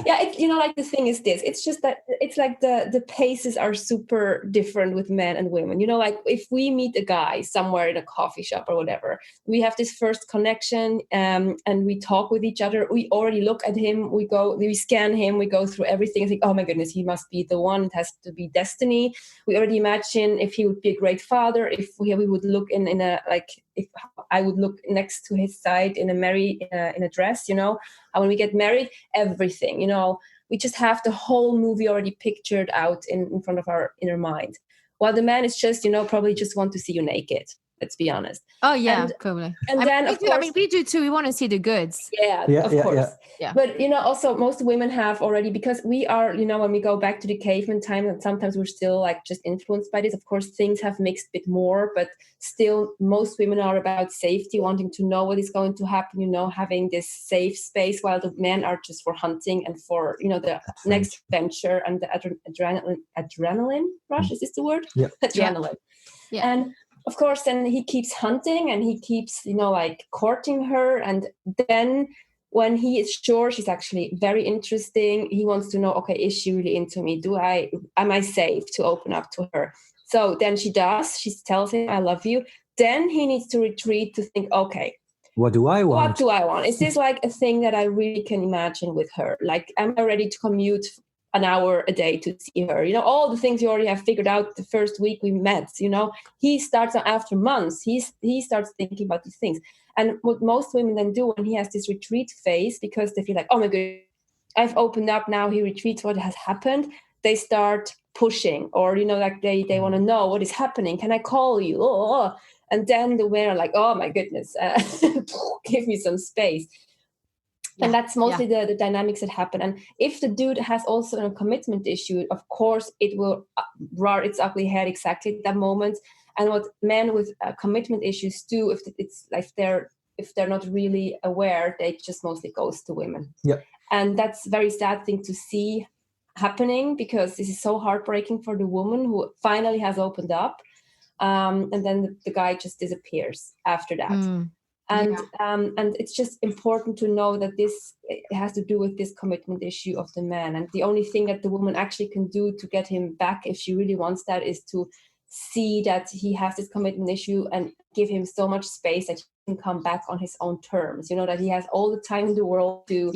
Yeah, you know, like the thing is this. It's just that it's like the paces are super different with men and women. You know, like if we meet a guy somewhere in a coffee shop or whatever, we have this first connection, and we talk with each other. We already look at him. We scan him. We go through everything. I think, oh my goodness, he must be the one. It has to be destiny. We already imagine if he would be a great father. If we would look in a like. If I would look next to his side in a dress, you know, and when we get married, everything, you know, we just have the whole movie already pictured out in front of our inner mind. While the man is just, you know, probably just want to see you naked. Let's be honest. Oh yeah, probably. And then of course, we do too. We want to see the goods. Yeah, of course. Yeah. But you know, also most women have already, because we are, you know, when we go back to the caveman time, and sometimes we're still like just influenced by this. Of course, things have mixed a bit more, but still, most women are about safety, wanting to know what is going to happen. You know, having this safe space, while the men are just for hunting and for, you know, the next venture and the adrenaline rush. Is this the word? Yeah. Adrenaline. Yeah. And of course, then he keeps hunting and he keeps, you know, like courting her. And then when he is sure she's actually very interesting, he wants to know, okay, is she really into me? Am I safe to open up to her? So then she does. She tells him, I love you. Then he needs to retreat to think, okay, what do I want? What do I want? Is this like a thing that I really can imagine with her? Like, am I ready to commute an hour a day to see her? You know, all the things you already have figured out the first week we met. You know, he starts after months. He starts thinking about these things. And what most women then do when he has this retreat phase, because they feel like, oh my God, I've opened up now. He retreats. What has happened? They start pushing, or you know, like they want to know what is happening. Can I call you? Oh. And then the women are like, oh my goodness, give me some space. Yeah, and that's mostly the dynamics that happen. And if the dude has also a commitment issue, of course, it will rear its ugly head exactly at that moment. And what men with commitment issues do, if it's like if they're not really aware, they just mostly ghost to women. Yeah. And that's a very sad thing to see happening, because this is so heartbreaking for the woman who finally has opened up. And then the guy just disappears after that. And it's just important to know that it has to do with this commitment issue of the man. And the only thing that the woman actually can do to get him back, if she really wants that, is to see that he has this commitment issue and give him so much space that he can come back on his own terms. You know, that he has all the time in the world to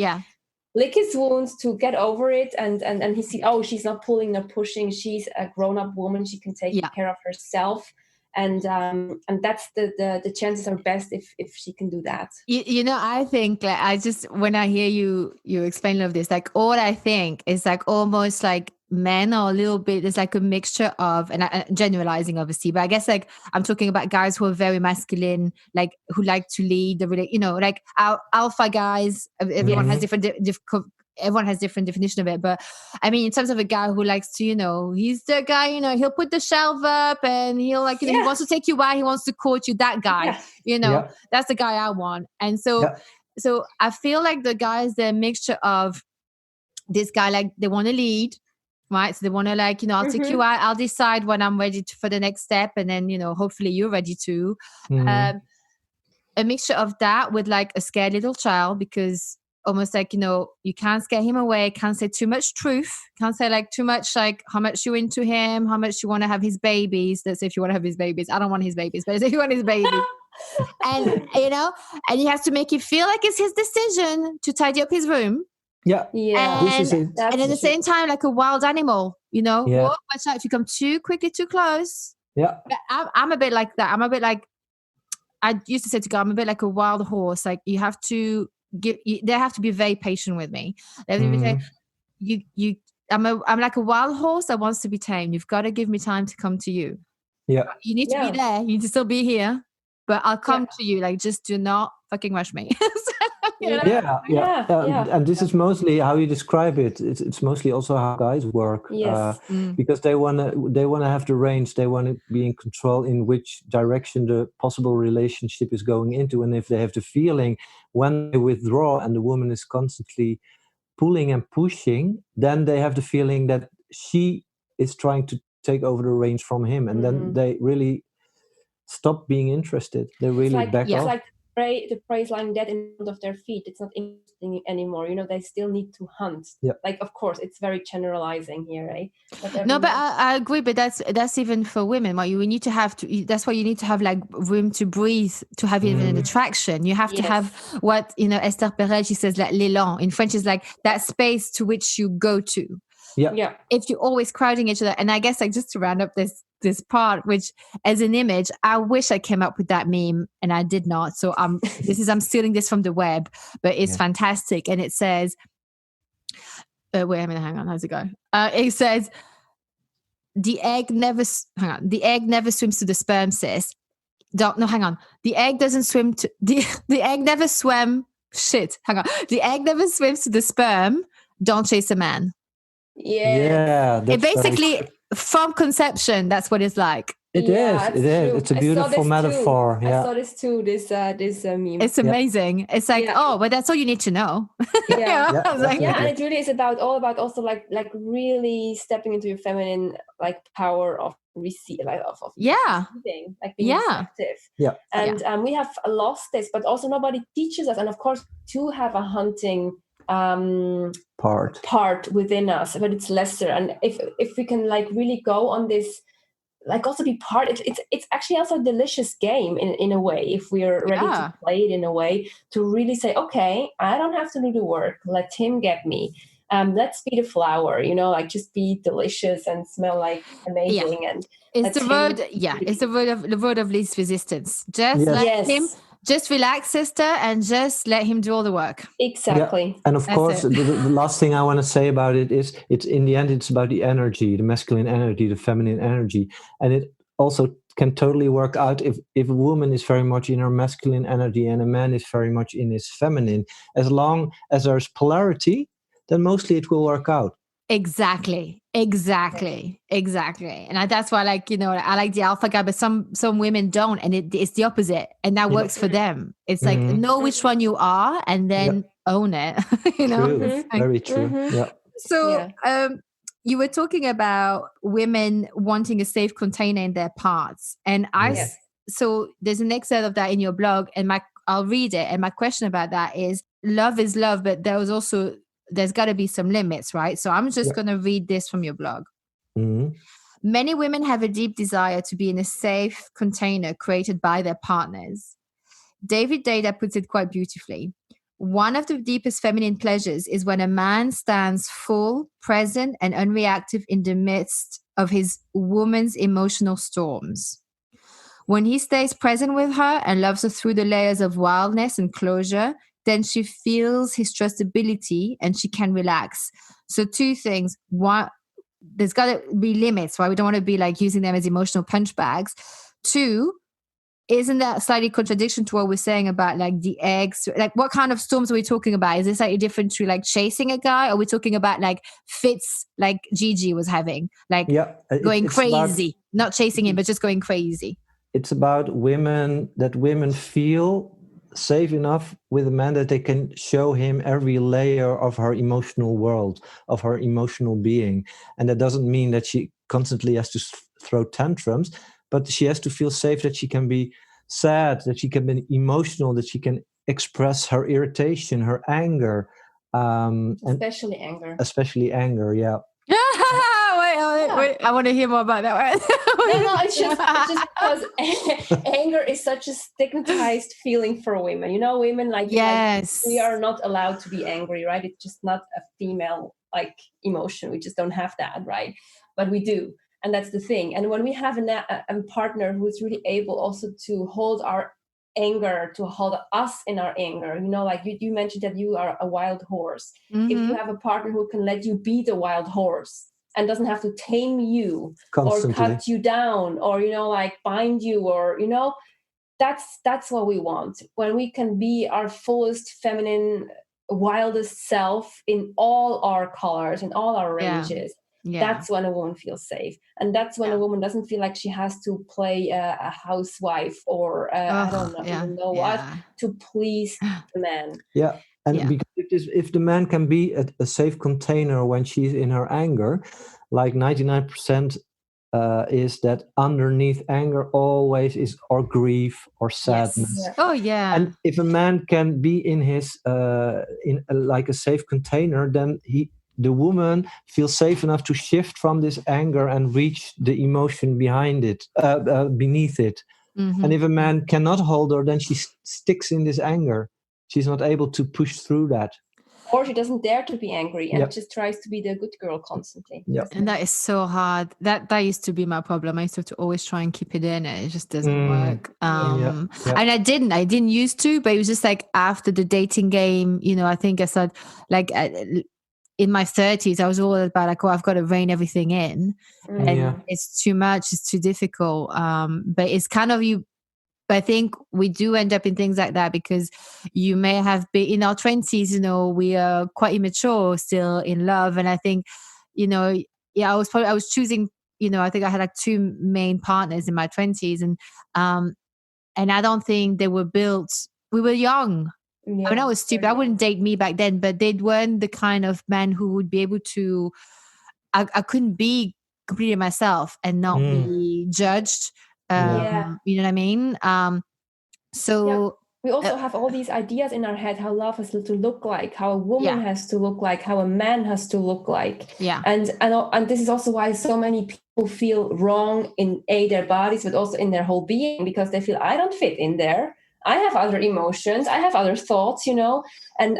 lick his wounds, to get over it. And he see, oh, she's not pulling, not pushing. She's a grown-up woman. She can take care of herself. And that's the chances are best if she can do that. You know, I think like when I hear you explain all of this, like all I think is like almost like men are a little bit, there's like a mixture of, and generalizing obviously, but I guess like I'm talking about guys who are very masculine, like who like to lead the, you know, like our alpha guys. Everyone has different everyone has different definition of it. But I mean, in terms of a guy who likes to, he's the guy, he'll put the shelf up and he'll like, he wants to take you out, he wants to court you, that guy, that's the guy I want. And so I feel like the guys, they're a mixture of this guy, like they want to lead, right? So they want to like, I'll take you out, I'll decide when I'm ready for the next step. And then, hopefully you're ready too. A mixture of that with like a scared little child, because almost like, you can't scare him away, can't say too much truth, can't say like too much, like how much you're into him, how much you want to have his babies. Let's say if you want to have his babies. I don't want his babies, but if you want his babies. And, and he has to make it feel like it's his decision to tidy up his room. Yeah. And, this is it. And at the same time, like a wild animal, watch out if you come too quickly, too close. Yeah. I'm a bit like that. I'm a bit like, I used to say to God, I'm a bit like a wild horse. Like you have to they have to be very patient with me. I'm like a wild horse that wants to be tamed. You've got to give me time to come to you. Yeah. You need to be there. You need to still be here, but I'll come to you. Like, just do not fucking rush me. And this is mostly how you describe it. It's mostly also how guys work, because they wanna have the range. They want to be in control in which direction the possible relationship is going into. And if they have the feeling when they withdraw and the woman is constantly pulling and pushing, then they have the feeling that she is trying to take over the reins from him, and then they really stop being interested. They really back off. It's like the prey is lying dead in front of their feet. It's not interesting anymore. They still need to hunt. Like, of course, it's very generalizing here, right? No, but I agree. But that's even for women. Right? We need to have to. That's why you need to have like room to breathe to have even an attraction. You have to have what Esther Perel, she says, like l'élan in French, is like that space to which you go to. Yeah. If you're always crowding each other, and I guess like just to round up this part, which as an image, I wish I came up with that meme and I did not. So I'm stealing this from the web, but it's fantastic. And it says, wait a minute, hang on, how's it go? It says, the egg never swims to the sperm, sis. The egg doesn't swim to the egg never swam. Shit, hang on. The egg never swims to the sperm. Don't chase a man. Yeah. It basically, from conception, that's what it's like. It is. It's a beautiful metaphor. I saw this too. This meme. It's amazing. It's like, but that's all you need to know. And it really is all about also like really stepping into your feminine like power of receiving, like being receptive. And we have lost this, but also nobody teaches us. And of course, to have a hunting part within us, but it's lesser. And if we can like really go on this, like also be part, it's actually also a delicious game in a way, if we're ready to play it in a way, to really say, okay, I don't have to do the work, let him get me. Let's be the flower, like just be delicious and smell like amazing. And it's the road. It's the road of least resistance. Just let him. Just relax, sister, and just let him do all the work. Exactly. Yeah. And of course, the last thing I want to say about it is, it's in the end, it's about the energy, the masculine energy, the feminine energy. And it also can totally work out if a woman is very much in her masculine energy and a man is very much in his feminine. As long as there's polarity, then mostly it will work out. Exactly. And that's why, like, I like the alpha guy, but some women don't, and it's the opposite, and that works for them. It's like, know which one you are and then own it. True. Very true. Yeah. So you were talking about women wanting a safe container in their parts, and so there's an excerpt of that in your blog, and I'll read it, and my question about that is love, but there's got to be some limits, right? So I'm just going to read this from your blog. Many women have a deep desire to be in a safe container created by their partners. David Data puts it quite beautifully. One of the deepest feminine pleasures is when a man stands full, present, and unreactive in the midst of his woman's emotional storms. When he stays present with her and loves her through the layers of wildness and closure, then she feels his trustability and she can relax. So two things. One, there's got to be limits, right? We don't want to be like using them as emotional punch bags. Two, isn't that slightly contradiction to what we're saying about like the eggs? Like, what kind of storms are we talking about? Is this like different to like chasing a guy? Or are we talking about like fits like Gigi was having, like going crazy, not chasing him, but just going crazy? It's about women feel safe enough with a man that they can show him every layer of her emotional world, of her emotional being. And that doesn't mean that she constantly has to throw tantrums, but she has to feel safe that she can be sad, that she can be emotional, that she can express her irritation, her anger. Especially anger. Especially anger, yeah. Wait, I want to hear more about that one. No, it's just because anger is such a stigmatized feeling for women. You know, women like we are not allowed to be angry, right? It's just not a female like emotion. We just don't have that, right? But we do, and that's the thing. And when we have a partner who is really able also to hold our anger, to hold us in our anger, you know, like you mentioned that you are a wild horse. If you have a partner who can let you be the wild horse and doesn't have to tame you constantly, or cut you down, or, you know, like bind you, or, you know, that's what we want. When we can be our fullest feminine, wildest self in all our colors, in all our ranges. That's when a woman feels safe, and that's when a woman doesn't feel like she has to play a housewife or I don't know what to please the man. Because if the man can be a safe container when she's in her anger, like 99% is that underneath anger always is or grief or sadness. And if a man can be in his like a safe container, then the woman feels safe enough to shift from this anger and reach the emotion behind it, beneath it. And if a man cannot hold her, then she sticks in this anger. She's not able to push through that. Or she doesn't dare to be angry and just tries to be the good girl constantly. And that is so hard. That used to be my problem. I used to always try and keep it in, and it just doesn't work. And I didn't used to, but it was just like after the dating game, you know, I think I said like in my 30s, I was all about like, oh, I've got to rein everything in. And it's too much, it's too difficult. But it's kind of but I think we do end up in things like that because you may have been in our 20s, you know, we are quite immature still in love. And I think, you know, I was choosing, you know, I think I had like two main partners in my 20s, and I don't think they were built, we were young. I mean, I was stupid. I wouldn't date me back then, but they weren't the kind of men who would be able to, I couldn't be completely myself and not be judged. You know what I mean? We also have all these ideas in our head how love has to look like, how a woman has to look like, how a man has to look like. And this is also why so many people feel wrong in their bodies, but also in their whole being, because they feel I don't fit in there. I have other emotions. I have other thoughts, you know, and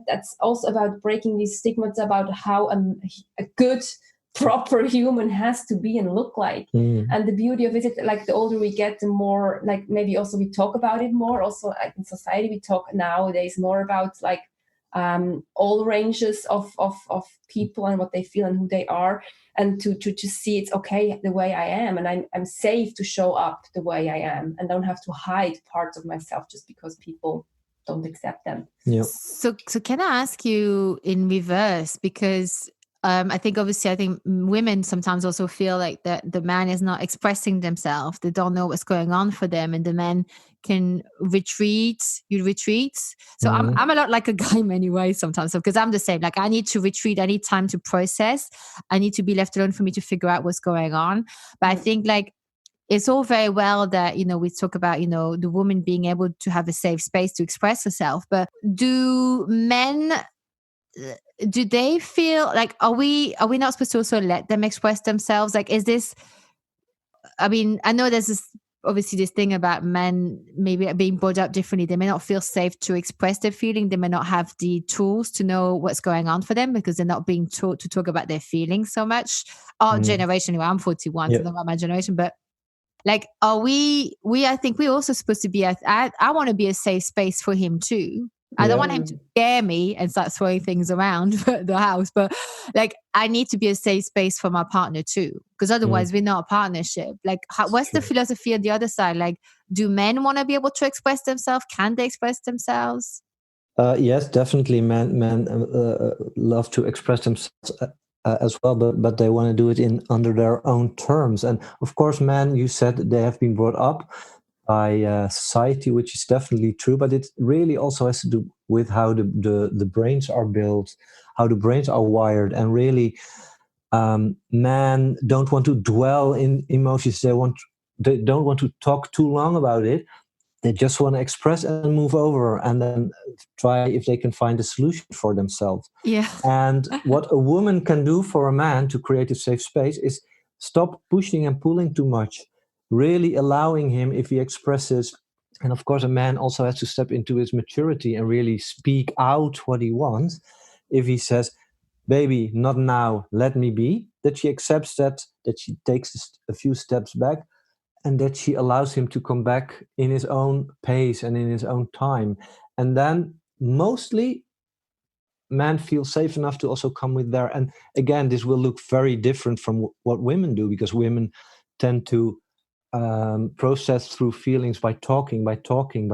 that's also about breaking these stigmas about how a good, proper human has to be and look like. And the beauty of it is like the older we get, the more like maybe also we talk about it more. Also like in society, we talk nowadays more about like all ranges of people and what they feel and who they are, and to just see it's okay the way I am, and I'm safe to show up the way I am and don't have to hide parts of myself just because people don't accept them. So can I ask you in reverse, because I think women sometimes also feel like that the man is not expressing themselves. They don't know what's going on for them, and the man can retreat. So I'm a lot like a guy in many ways sometimes, because I'm the same. Like I need to retreat. I need time to process. I need to be left alone for me to figure out what's going on. But I think like it's all very well that, you know, we talk about, you know, the woman being able to have a safe space to express herself. But do they feel like, are we not supposed to also let them express themselves? Like, is this, I mean, I know there's obviously this thing about men maybe being brought up differently. They may not feel safe to express their feeling. They may not have the tools to know what's going on for them because they're not being taught to talk about their feelings so much. Our generation, anyway, I'm 41, so not about my generation, but like, are we I think we're also supposed to be, I want to be a safe space for him too. I don't want him to scare me and start throwing things around the house, but like I need to be a safe space for my partner too, because otherwise we're not a partnership. Like, what's the philosophy on the other side? Like, do men want to be able to express themselves? Can they express themselves? Yes, definitely. Men love to express themselves as well, but they want to do it under their own terms. And of course, men, you said they have been brought up by society, which is definitely true. But it really also has to do with how the brains are built, how the brains are wired, and really, men don't want to dwell in emotions. They don't want to talk too long about it. They just want to express and move over, and then try if they can find a solution for themselves. Yeah. And what a woman can do for a man to create a safe space is stop pushing and pulling too much, really allowing him if he expresses. And of course, a man also has to step into his maturity and really speak out what he wants. If he says, baby, not now, let me be, that she accepts that she takes a few steps back, and that she allows him to come back in his own pace and in his own time. And then mostly men feel safe enough to also come with their, and again, this will look very different from what women do, because women tend to process through feelings by talking, by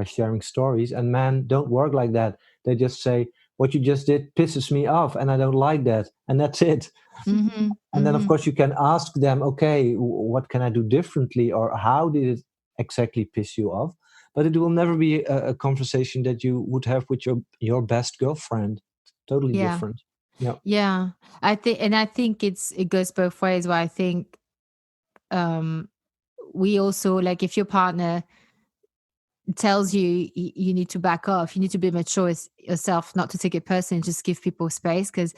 sharing stories, and men don't work like that. They just say, what you just did pisses me off and I don't like that, and that's it. And then of course you can ask them, okay, what can I do differently, or how did it exactly piss you off? But it will never be a conversation that you would have with your best girlfriend. Totally different. Yeah. I think it goes both ways, where I think we also, like, if your partner tells you you need to back off, you need to be mature yourself, not to take it personally, just give people space. Because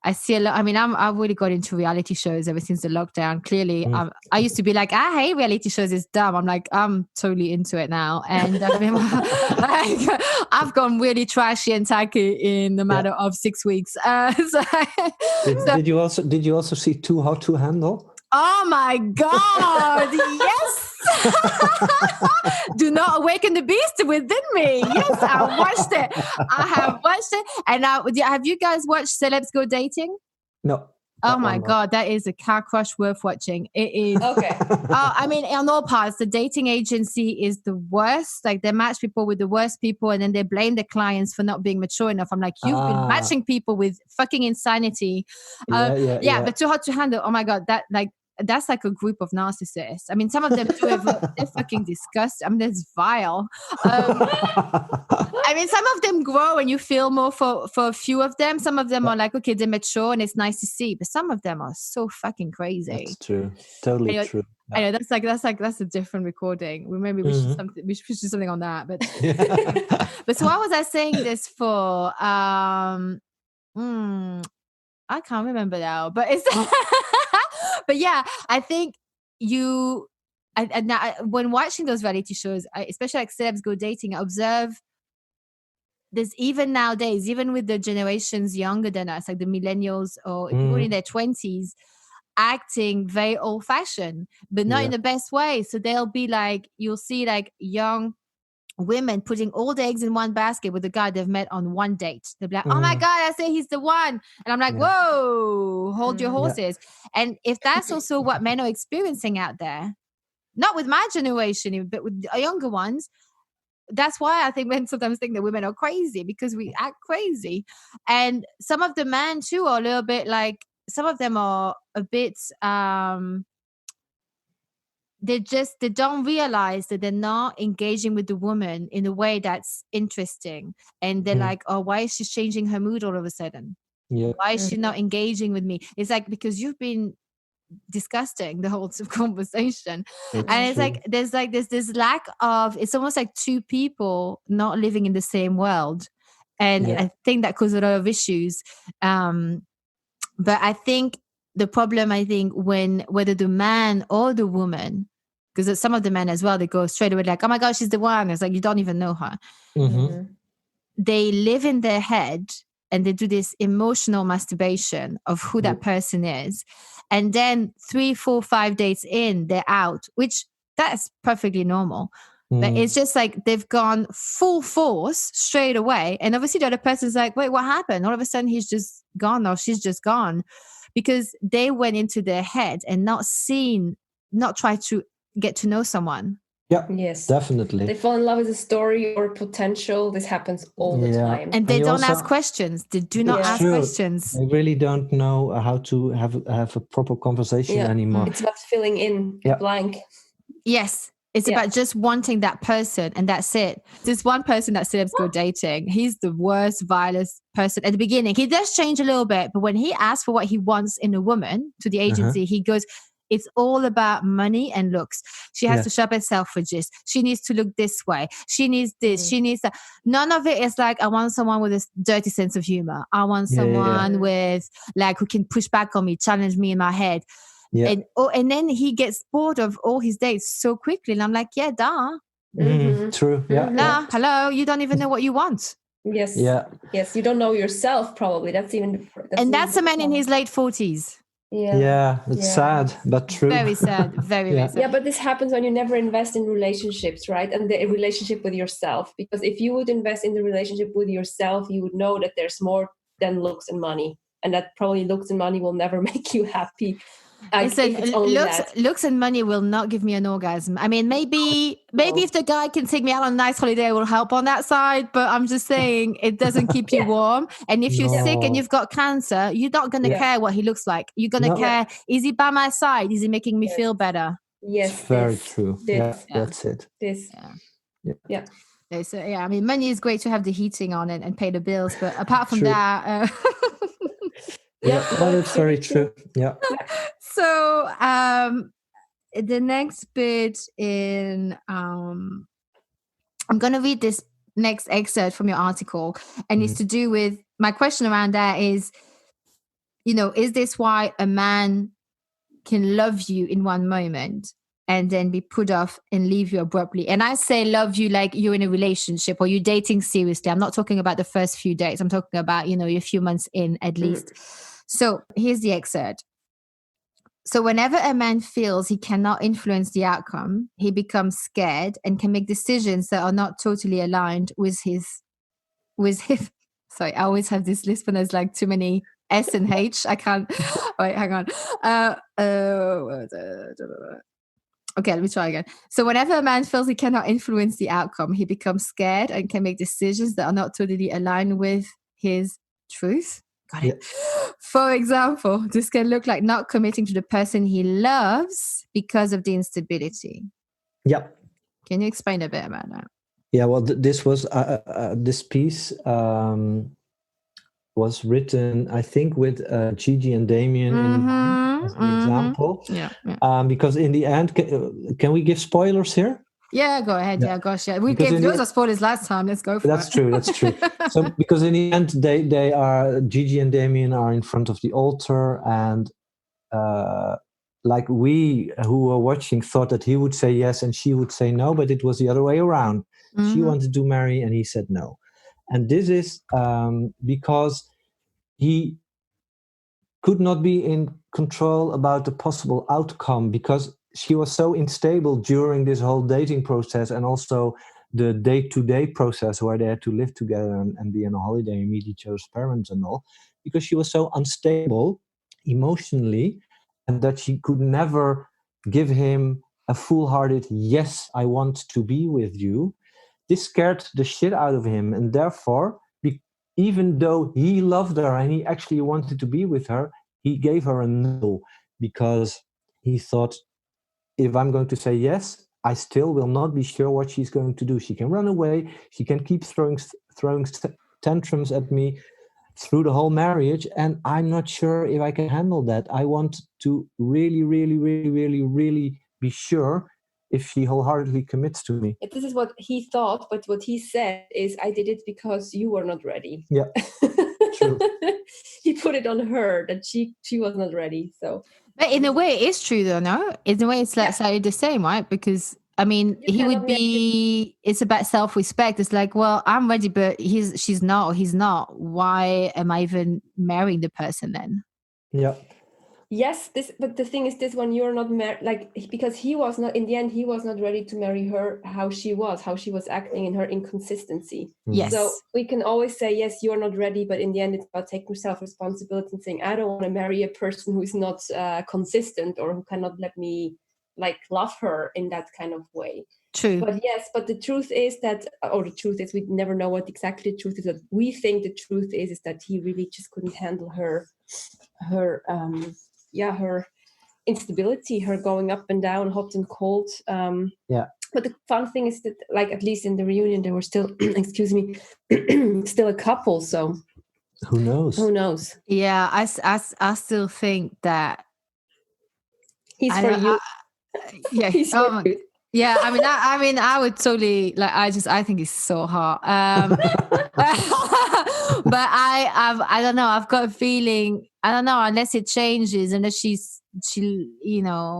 I see a lot. I mean, I've really got into reality shows ever since the lockdown. Clearly, I used to be like, I hate reality shows, it's dumb. I'm like, I'm totally into it now. And I mean, like, I've gone really trashy and tacky in the matter of 6 weeks. Did you also see Too Hot to Handle? Oh my God! Yes. Do not awaken the beast within me. Yes, I watched it. I have watched it. And now, have you guys watched Celebs Go Dating? No. Oh my God, that is a car crush worth watching. It is. Okay. I mean, on all parts, the dating agency is the worst. Like, they match people with the worst people, and then they blame the clients for not being mature enough. I'm like, you've been matching people with fucking insanity. But Too Hot to Handle. Oh my God, that's like a group of narcissists. I mean, some of them do it. They're fucking disgusting. I mean, that's vile. I mean, some of them grow and you feel more for a few of them. Some of them are like, okay, they're mature and it's nice to see. But some of them are so fucking crazy. That's true. Totally true. I know that's a different recording. We should do something on that. But but so what was I saying this for? I can't remember now. But it's but yeah, I think when watching those reality shows, especially like Celebs Go Dating, I observe there's, even nowadays, even with the generations younger than us, like the millennials or people in their 20s, acting very old fashioned, but not in the best way. So they'll be like, you'll see like young women putting all the eggs in one basket with the guy they've met on one date. They'll be like, oh my God, I say he's the one. And I'm like, whoa, hold your horses. And if that's also what men are experiencing out there, not with my generation, but with the younger ones, that's why I think men sometimes think that women are crazy, because we act crazy. And some of the men too are a little bit like, some of them are a bit, they don't realize that they're not engaging with the woman in a way that's interesting. And they're like, oh, why is she changing her mood all of a sudden? Why is she not engaging with me? It's like, because you've been disgusting the whole conversation. It's like there's this lack of, it's almost like two people not living in the same world. And I think that causes a lot of issues. But I think the problem, whether the man or the woman, because some of the men as well, they go straight away like, oh my gosh, she's the one. It's like, you don't even know her. They live in their head and they do this emotional masturbation of who that person is. And then 3, 4, 5 dates in, they're out, which that's perfectly normal. But it's just like they've gone full force straight away. And obviously the other person's like, wait, what happened? All of a sudden he's just gone or she's just gone, because they went into their head and not tried to get to know someone. Yeah, yes, definitely. They fall in love with a story or potential. This happens all the time. And they don't ask questions. They do not ask questions. They really don't know how to have a proper conversation anymore. It's about filling in the blank. Yes. It's about just wanting that person, and that's it. There's one person that celebs go dating. He's the worst, vilest person at the beginning. He does change a little bit, but when he asks for what he wants in a woman to the agency, he goes, it's all about money and looks. She has to shop at Selfridges. She needs to look this way. She needs this. She needs that. None of it is like, I want someone with a dirty sense of humor. I want someone with like who can push back on me, challenge me in my head. Yeah. And then he gets bored of all his dates so quickly. And I'm like, yeah, duh. True. Yeah. Hello. You don't even know what you want. Yes. Yeah. Yes. You don't know yourself, probably. That's a man in his late 40s. Yeah. It's sad, but true. Very sad. Very sad. Yeah, but this happens when you never invest in relationships, right? And the relationship with yourself. Because if you would invest in the relationship with yourself, you would know that there's more than looks and money. And that probably looks and money will never make you happy. Listen, looks and money will not give me an orgasm. I mean, maybe if the guy can take me out on a nice holiday, it will help on that side. But I'm just saying, it doesn't keep you warm. And if you're sick and you've got cancer, you're not going to care what he looks like. You're going to care, is he by my side? Is he making me feel better? Yes. It's very true. That's it. So, I mean, money is great to have the heating on and pay the bills. But apart from that... that's very true. Yeah. So the next bit in I'm going to read this next excerpt from your article, and it's to do with my question around that is, is this why a man can love you in one moment and then be put off and leave you abruptly? And I say love you like you're in a relationship or you're dating seriously. I'm not talking about the first few dates. I'm talking about, a few months in at least. So here's the excerpt. So whenever a man feels he cannot influence the outcome, he becomes scared and can make decisions that are not totally aligned with his. Sorry, I always have this list when there's like too many S and H. I can't. Wait, hang on. Okay, let me try again. So whenever a man feels he cannot influence the outcome, he becomes scared and can make decisions that are not totally aligned with his truth. Got it. For example, this can look like not committing to the person he loves because of the instability. Yeah. Can you explain a bit about that? Yeah, well, this was this piece was written, I think, with Gigi and Damien in mind as an example. Because in the end, can we give spoilers here? Yeah, go ahead. Yeah, gosh, yeah. We gave those spoilers last time. Let's go for it. That's true. So, because in the end, they are, Gigi and Damien are in front of the altar, and like we who were watching thought that he would say yes and she would say no, but it was the other way around. She wanted to marry and he said no. And this is because he could not be in control about the possible outcome, because she was so unstable during this whole dating process and also the day-to-day process where they had to live together and be on a holiday and meet each other's parents and all, because she was so unstable emotionally, and that she could never give him a full-hearted, yes, I want to be with you. This scared the shit out of him, and therefore, even though he loved her and he actually wanted to be with her, he gave her a no, because he thought, if I'm going to say yes, I still will not be sure what she's going to do. She can run away. She can keep throwing tantrums at me through the whole marriage, and I'm not sure if I can handle that. I want to really, really, really, really, really be sure if she wholeheartedly commits to me. This is what he thought, but what he said is, I did it because you were not ready. Yeah, true. He put it on her that she was not ready. So, but in a way, it's true though. No, in a way, it's like slightly the same, right? Because I mean, he would be. It's about self-respect. It's like, well, I'm ready, but she's not, or he's not. Why am I even marrying the person then? Yeah. Yes, but the thing is this one, you're not married, because he was not, in the end, he was not ready to marry her how she was acting in her inconsistency. Yes. So we can always say, yes, you're not ready, but in the end, it's about taking self-responsibility and saying, I don't want to marry a person who is not consistent or who cannot let me love her in that kind of way. True. But the truth is that, or the truth is, we never know what exactly the truth is. That we think the truth is that he really just couldn't handle her instability, her going up and down, hot and cold. But the fun thing is that, at least in the reunion, they were still, excuse me, still a couple. So who knows? Yeah, I still think that he's for you. Yeah. Yeah, I mean, I would totally I think he's so hot. But I don't know. I've got a feeling. I don't know, unless it changes, unless she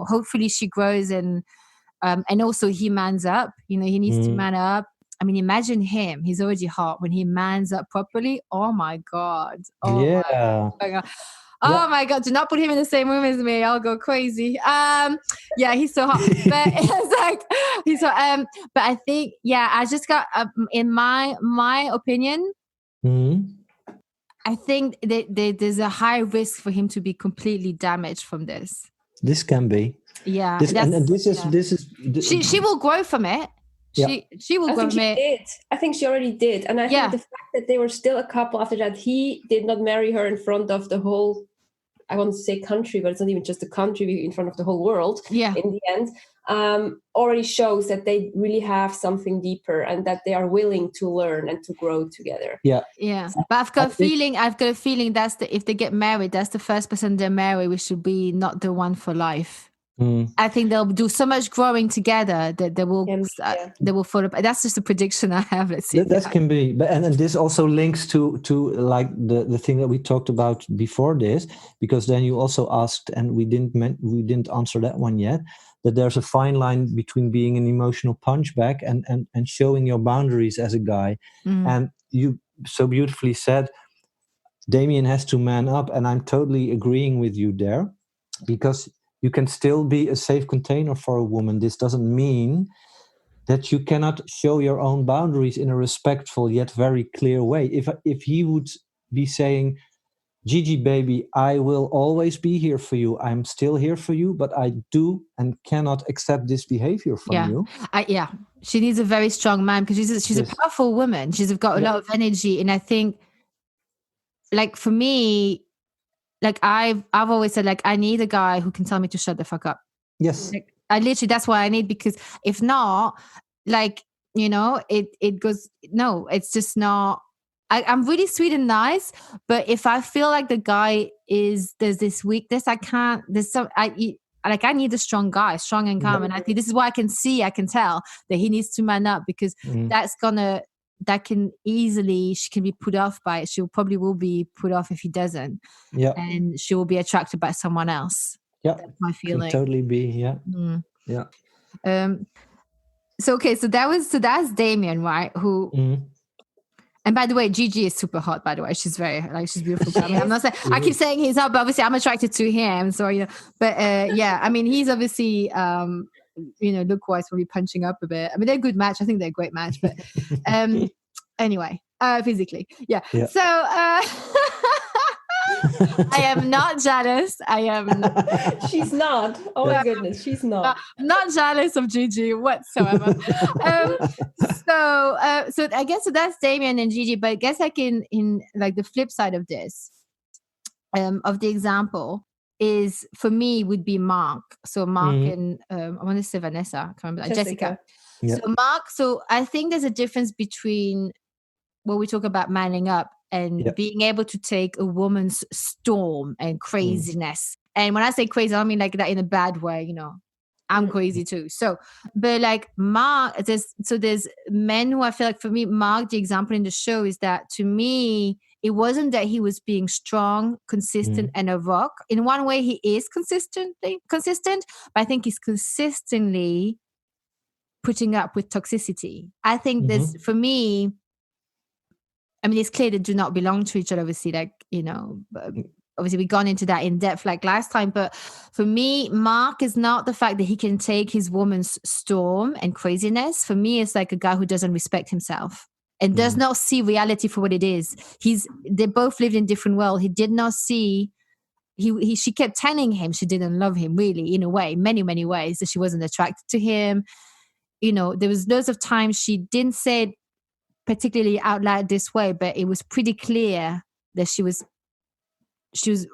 hopefully she grows and also he mans up. He needs to man up. I mean, imagine him. He's already hot. When he mans up properly, oh my God. Oh my God. Oh my God, do not put him in the same room as me. I'll go crazy. Yeah, he's so hot. But it's he's so, but I think, I just got, in my opinion, I think that there's a high risk for him to be completely damaged from this. This can be. Yeah. This is. She will grow from it. She will grow from it. I think she already did. And I think the fact that they were still a couple after that, he did not marry her in front of the whole, I want to say country, but it's not even just a country, in front of the whole world. Yeah. In the end, already shows that they really have something deeper and that they are willing to learn and to grow together. Yeah. But I've got a feeling if they get married, that's the first person they marry, which should be not the one for life. I think they'll do so much growing together that they will fall apart. That's just a prediction I have. Let's see. That can be, but and this also links to the thing that we talked about before this, because then you also asked, and we didn't answer that one yet, that there's a fine line between being an emotional punchback and showing your boundaries as a guy. And you so beautifully said, Damien has to man up, and I'm totally agreeing with you there, because you can still be a safe container for a woman. This doesn't mean that you cannot show your own boundaries in a respectful yet very clear way. If he would be saying, Gigi, baby, I will always be here for you. I'm still here for you, but I do and cannot accept this behavior from you. She needs a very strong man, because she's a powerful woman. She's got a lot of energy. And I think, for me, I've always said, I need a guy who can tell me to shut the fuck up. Yes. That's what I need, because if not, it goes, no, it's just not. I'm really sweet and nice, but if I feel like the guy there's this weakness, I need a strong guy, strong and calm. And I think this is what I can tell that he needs to man up, because she can be put off by it. She probably will be put off if he doesn't. Yeah. And she will be attracted by someone else. Yeah. That's my feeling. Can totally be, yeah. Yeah. So that's Damien, right? Who and by the way, Gigi is super hot, by the way. She's very she's beautiful. I'm not saying I keep saying he's hot, but obviously I'm attracted to him. So but I mean, he's obviously look-wise probably punching up a bit. I mean, they're a good match. I think they're a great match. But anyway, physically, yeah. So I am not jealous. I am not. She's not. Oh my goodness, she's not. Not jealous of Gigi whatsoever. So I guess that's Damien and Gigi. But I guess in the flip side of this, of the example, is for me would be Mark. So Mark and I want to say Vanessa. I can't remember. Jessica. Yeah. So Mark. So I think there's a difference between when we talk about manning up and being able to take a woman's storm and craziness. And when I say crazy, I don't mean like that in a bad way. I'm crazy too. So, but Mark, there's men who I feel like, for me, Mark, the example in the show is that, to me, it wasn't that he was being strong, consistent, and a rock. In one way, he is consistent, but I think he's consistently putting up with toxicity. I think there's, for me, I mean, it's clear they do not belong to each other, obviously, obviously we've gone into that in depth like last time, but for me, Mark is not the fact that he can take his woman's storm and craziness. For me, it's like a guy who doesn't respect himself and does not see reality for what it is. They both lived in different worlds. He did not see. She kept telling him she didn't love him, really, in a way, many ways, that she wasn't attracted to him. There was loads of times she didn't say it particularly out loud this way, but it was pretty clear that she was,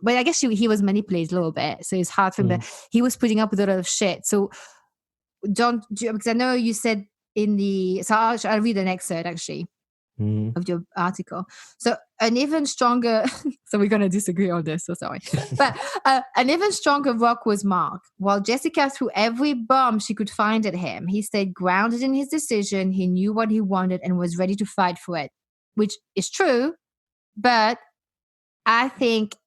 but I guess he was manipulated a little bit. So it's hard for him, but he was putting up with a lot of shit. So because I know you said so I'll read an excerpt actually of your article. So an even stronger, so we're going to disagree on this, so sorry. But an even stronger rock was Mark. While Jessica threw every bomb she could find at him, he stayed grounded in his decision. He knew what he wanted and was ready to fight for it, which is true. But I think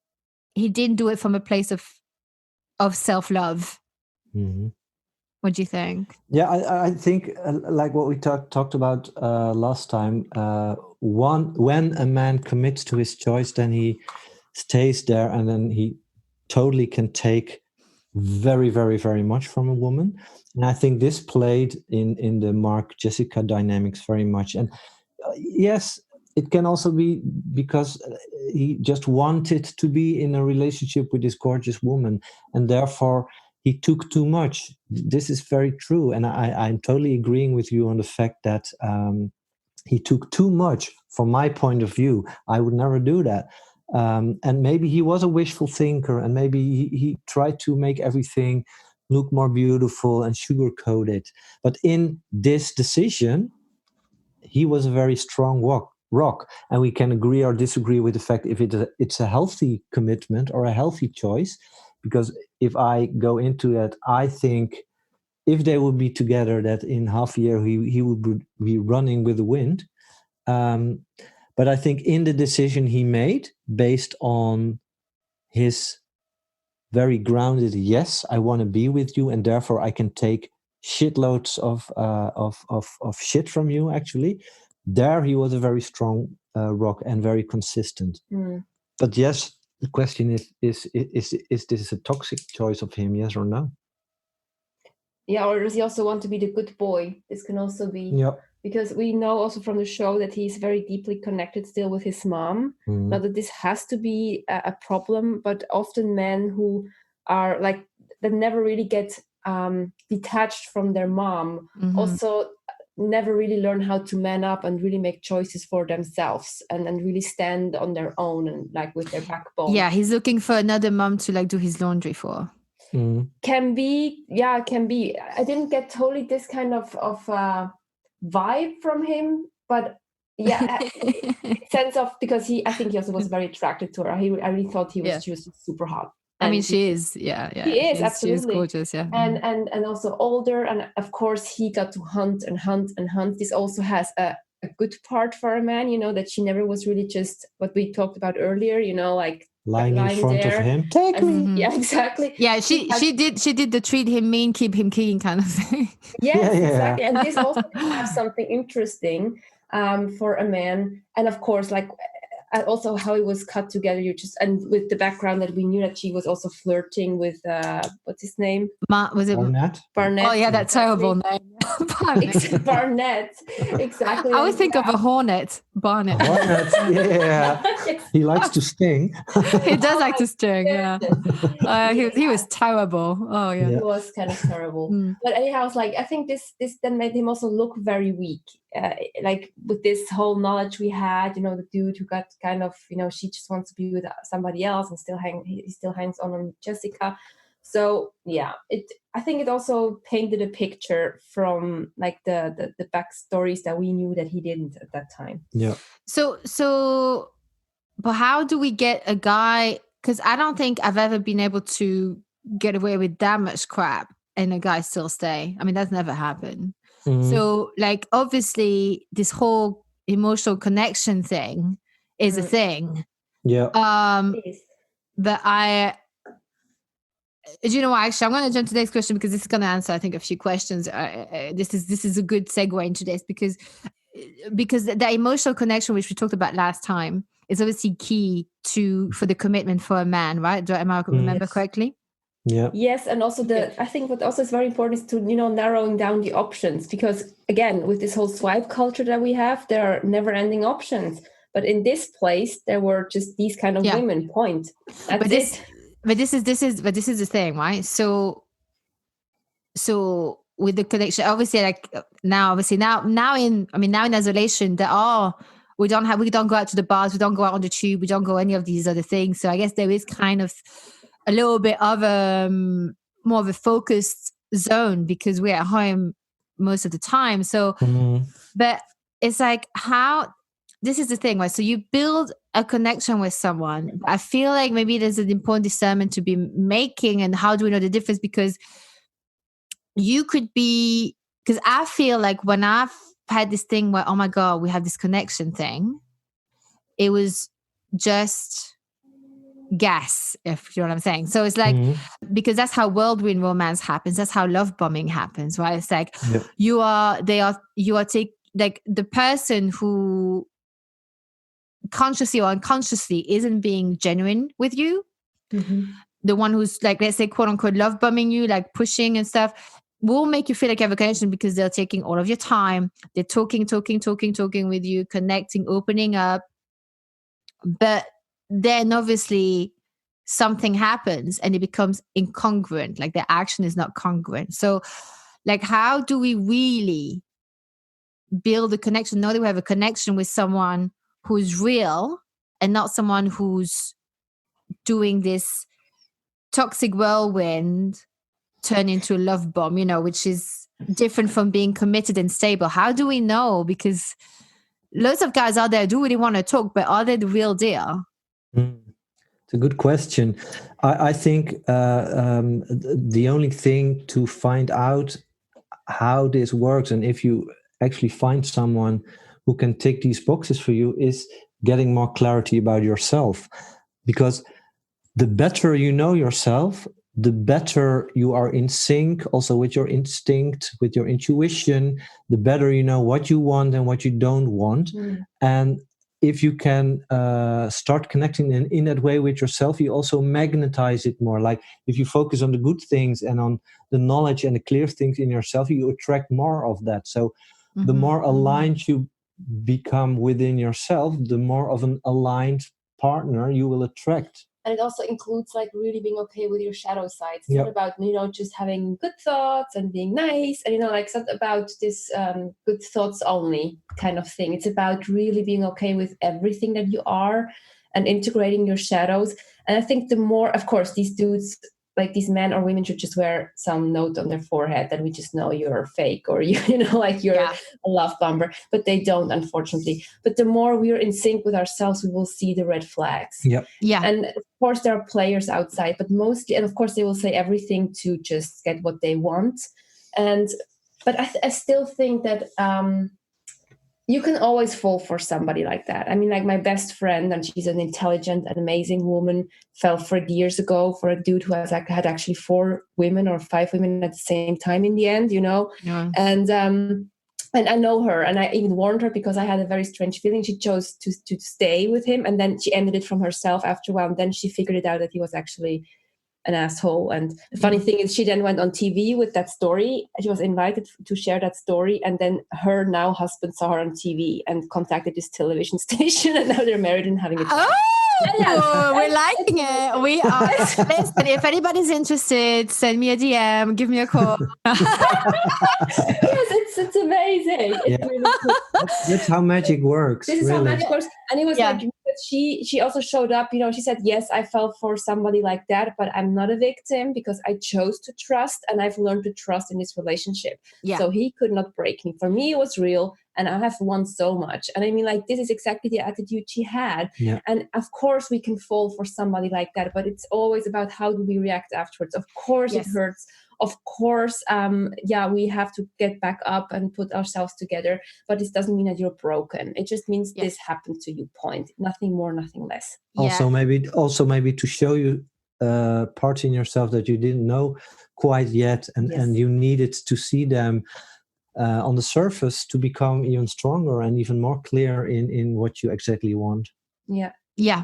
he didn't do it from a place of self-love. What do you think? Yeah, I think like what we talked about last time, when a man commits to his choice, then he stays there, and then he totally can take very, very, very much from a woman. And I think this played in the Mark-Jessica dynamics very much. And yes, it can also be because he just wanted to be in a relationship with this gorgeous woman, and therefore he took too much. This is very true. And I'm totally agreeing with you on the fact that he took too much from my point of view. I would never do that. And maybe he was a wishful thinker, and maybe he tried to make everything look more beautiful and sugarcoat it. But in this decision, he was a very strong rock. And we can agree or disagree with the fact if it's a healthy commitment or a healthy choice. Because if I go into that, I think if they would be together, that in half a year he would be running with the wind. But I think in the decision he made, based on his very grounded, yes, I want to be with you, and therefore I can take shitloads of shit from you. Actually, there he was a very strong rock and very consistent. But yes. The question is this a toxic choice of him, yes or no? Yeah, or does he also want to be the good boy? This can also be, because we know also from the show that he's very deeply connected still with his mom. Not that this has to be a problem, but often men who are like, that never really get detached from their mom, also never really learn how to man up and really make choices for themselves and really stand on their own and like with their backbone. Yeah, he's looking for another mom to like do his laundry for. Can be. I didn't get totally this kind of vibe from him, but yeah, sense of, because I think he also was very attracted to her. I really thought she was super hot. I mean, she is, yeah. She is, absolutely. She is gorgeous, yeah. And also older, and of course he got to hunt. This also has a good part for a man, that she never was really just what we talked about earlier, like lying in front there. Of him. Take me. Yeah, exactly. Yeah, she did the treat him mean, keep him clean kind of thing. Yes, exactly. And this also can have something interesting for a man, and of course, like. Also how it was cut together, and with the background that we knew that she was also flirting with what's his name? Was it Barnett? Barnett. Oh yeah, that terrible name. Barnett. Exactly. I always think of a hornet. Barnett. Barnett, yeah. Yes. He likes to sting. He does like to sting, yeah. He was terrible. Oh yeah. He was kind of terrible. But anyhow, I think this then made him also look very weak. Like with this whole knowledge we had, the dude who got kind of, she just wants to be with somebody else and he still hangs on Jessica. So yeah, I think it also painted a picture from like the backstories that we knew that he didn't at that time. Yeah. So, but how do we get a guy? Because I don't think I've ever been able to get away with that much crap and a guy still stay. I mean, that's never happened. So, like, obviously, this whole emotional connection thing is a thing. Yeah. But you know what? Actually, I'm going to jump to the next question because this is going to answer, I think, a few questions. This is a good segue into this because the emotional connection, which we talked about last time, is obviously key for the commitment for a man, right? Am I remember correctly? Yeah. Yes, and also I think what also is very important is to narrowing down the options, because again, with this whole swipe culture that we have, there are never-ending options. But in this place, there were just these kind of women. Point. That's it. But this is the thing, right? So with the connection, obviously, like now in isolation, we don't go out to the bars, we don't go out on the tube, we don't go any of these other things. So I guess there is kind of a little bit of more of a focused zone because we're at home most of the time. So, but it's like this is the thing, right? So you build a connection with someone. I feel like maybe there's an important discernment to be making, and how do we know the difference? Because you could be, because I feel like when I've had this thing where, oh my God, we have this connection thing, it was just gas, if you know what I'm saying. So it's like, because that's how whirlwind romance happens. That's how love bombing happens, right? It's like you are like the person who consciously or unconsciously isn't being genuine with you. The one who's like, let's say, quote unquote, love bombing you, like pushing and stuff, will make you feel like you have a connection because they're taking all of your time. They're talking with you, connecting, opening up. But then obviously something happens and it becomes incongruent. Like their action is not congruent. So like, how do we really build a connection? Know that we have a connection with someone who's real and not someone who's doing this toxic whirlwind turn into a love bomb, which is different from being committed and stable. How do we know? Because loads of guys out there do really want to talk, but are they the real deal? It's a good question. I think the only thing to find out how this works, and if you actually find someone who can tick these boxes for you, is getting more clarity about yourself. Because the better you know yourself, the better you are in sync also with your instinct, with your intuition, the better you know what you want and what you don't want. And if you can start connecting in that way with yourself, you also magnetize it more. Like if you focus on the good things and on the knowledge and the clear things in yourself, you attract more of that. So the more aligned you become within yourself, the more of an aligned partner you will attract. And it also includes like really being okay with your shadow side. It's not about, just having good thoughts and being nice. And, like it's not about this good thoughts only kind of thing. It's about really being okay with everything that you are and integrating your shadows. And I think the more, of course, these dudes, like these men or women, should just wear some note on their forehead that we just know you're fake or like you're a love bomber, but they don't, unfortunately. But the more we're in sync with ourselves, we will see the red flags. And of course there are players outside, but mostly, and of course they will say everything to just get what they want. But I still think that you can always fall for somebody like that. I mean, like my best friend, and she's an intelligent and amazing woman, fell for it years ago for a dude who had actually 4 women or 5 women at the same time in the end, And I know her, and I even warned her because I had a very strange feeling. She chose to stay with him, and then she ended it from herself after a while. And then she figured it out that he was actually an asshole. And the funny thing is, she then went on TV with that story. She was invited to share that story, and then her now husband saw her on TV and contacted this television station, and now they're married and having a child. We're liking it. We are. Listen, if anybody's interested, send me a DM, give me a call. Yes, it's amazing. It's really cool. That's how magic works. This is how magic works. And it was like, she also showed up, she said, yes, I fell for somebody like that, but I'm not a victim because I chose to trust, and I've learned to trust in this relationship. So he could not break me. For me, it was real, and I have won so much. And I mean, like, this is exactly the attitude she had. And of course we can fall for somebody like that, but it's always about how do we react afterwards. Of course it hurts. Of course, we have to get back up and put ourselves together, but this doesn't mean that you're broken. It just means this happened to you, point. Nothing more, nothing less. Also, maybe to show you parts in yourself that you didn't know quite yet, and you needed to see them on the surface to become even stronger and even more clear in what you exactly want. Yeah.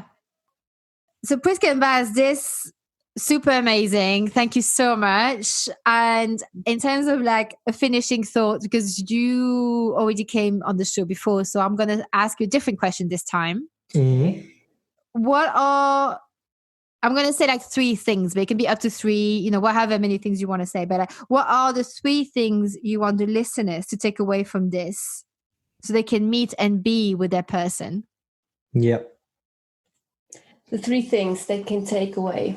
So Priska and Baz, this super amazing. Thank you so much. And in terms of like a finishing thought, because you already came on the show before, so I'm going to ask you a different question this time. Mm-hmm. I'm going to say like 3 things, but it can be up to 3, however many things you want to say. But like, what are the 3 things you want the listeners to take away from this so they can meet and be with their person? Yeah. The 3 things they can take away.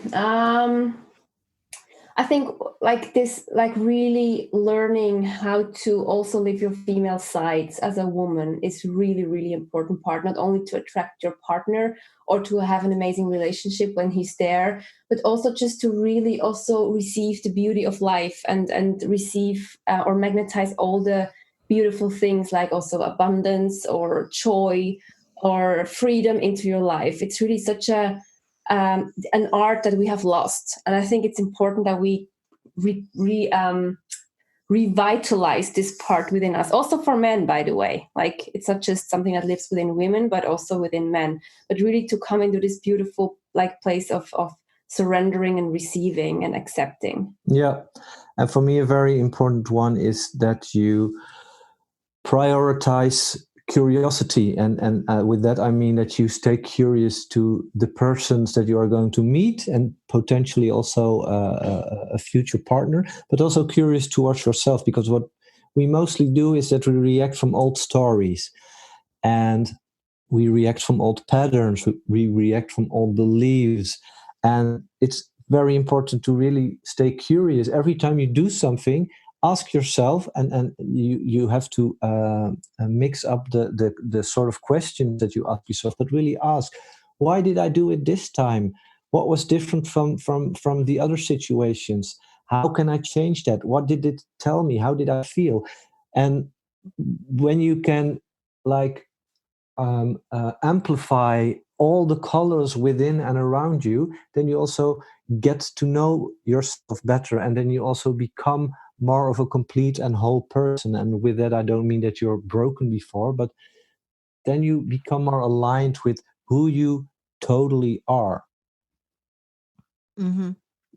I think like this, like really learning how to also live your female sides as a woman is really, really important part, not only to attract your partner or to have an amazing relationship when he's there, but also just to really also receive the beauty of life and receive or magnetize all the beautiful things like also abundance or joy or freedom into your life. It's really such an art that we have lost, and I think it's important that we revitalize this part within us. Also for men, by the way, like it's not just something that lives within women, but also within men. But really to come into this beautiful like place of surrendering and receiving and accepting. Yeah, and for me, a very important one is that you prioritize curiosity, and with that I mean that you stay curious to the persons that you are going to meet and potentially also a future partner, but also curious towards yourself, because what we mostly do is that we react from old stories, and we react from old patterns, we react from old beliefs, and it's very important to really stay curious every time you do something. Ask yourself, and you have to mix up the sort of questions that you ask yourself, but really ask, why did I do it this time? What was different from the other situations? How can I change that? What did it tell me? How did I feel? And when you can like amplify all the colors within and around you, then you also get to know yourself better, and then you also become more of a complete and whole person. And with that, I don't mean that you're broken before, but then you become more aligned with who you totally are. Mm-hmm.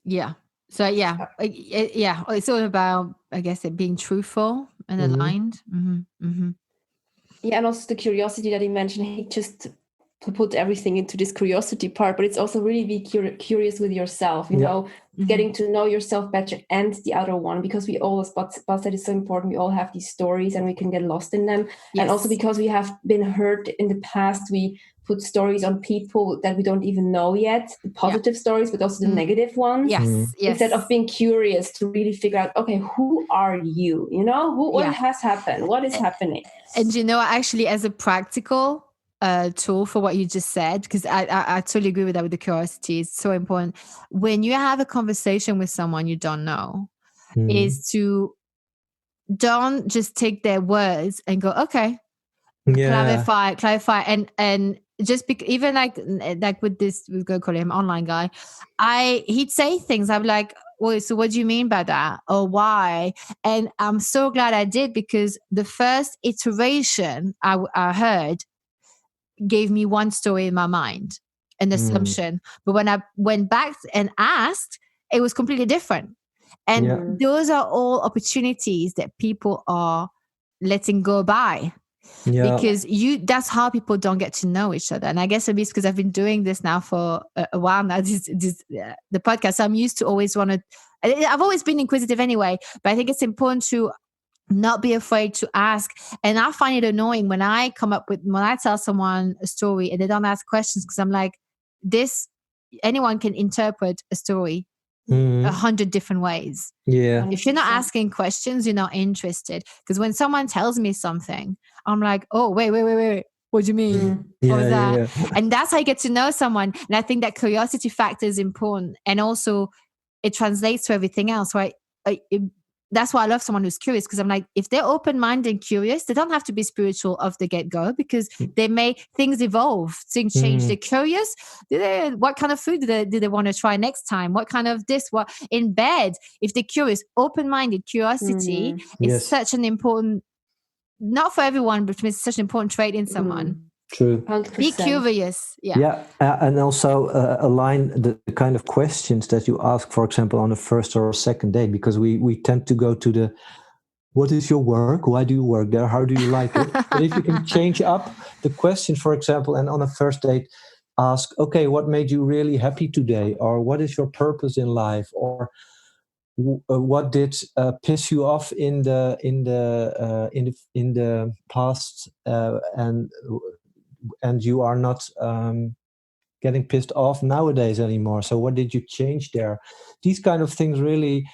Yeah. So yeah, it's all about, I guess, it being truthful and aligned. Mm-hmm. Mm-hmm. Yeah, and also the curiosity that he mentioned, he just put everything into this curiosity part, but it's also really be curious with yourself, you know, getting to know yourself better and the other one, because we all, as Bas said, is so important. We all have these stories and we can get lost in them. Yes. And also because we have been hurt in the past, we put stories on people that we don't even know yet, the positive stories, but also the negative ones. Yes. Instead of being curious to really figure out, okay, who are you? You know, what has happened? What is happening? And actually, as a practical tool for what you just said, because I totally agree with that with the curiosity. It's so important. When you have a conversation with someone you don't know, is to don't just take their words and go, okay, clarify, and just even like with this, we're gonna call him online guy. He'd say things. I'm like, wait, so what do you mean by that, or why? And I'm so glad I did, because the first iteration I heard gave me one story in my mind, an assumption, but when I went back and asked, it was completely different. And those are all opportunities that people are letting go by. Because that's how people don't get to know each other. And I guess it's because I've been doing this now for a while now, the podcast. So I'm used to always I've always been inquisitive anyway, but I think it's important to not be afraid to ask. And I find it annoying when I tell someone a story and they don't ask questions, because I'm like, anyone can interpret a story 100 different ways. Yeah. If you're not asking questions, you're not interested. Because when someone tells me something, I'm like, oh, wait. What do you mean? What was that? Yeah. And that's how you get to know someone. And I think that curiosity factor is important. And also it translates to everything else, right? That's why I love someone who's curious, because I'm like, if they're open-minded and curious, they don't have to be spiritual off the get-go, because things evolve, things change. They're curious. What kind of food do they want to try next time? What kind of what in bed? If they're curious, open-minded curiosity is such an important, not for everyone, but it's such an important trait in someone. True. 100%. Be curious. Yeah, and also align the kind of questions that you ask, for example, on a first or a second date, because we tend to go to the, what is your work? Why do you work there? How do you like it? But if you can change up the question, for example, and on a first date, ask, okay, what made you really happy today? Or what is your purpose in life? Or what did piss you off in the past, and you are not getting pissed off nowadays anymore. So what did you change there? These kind of things really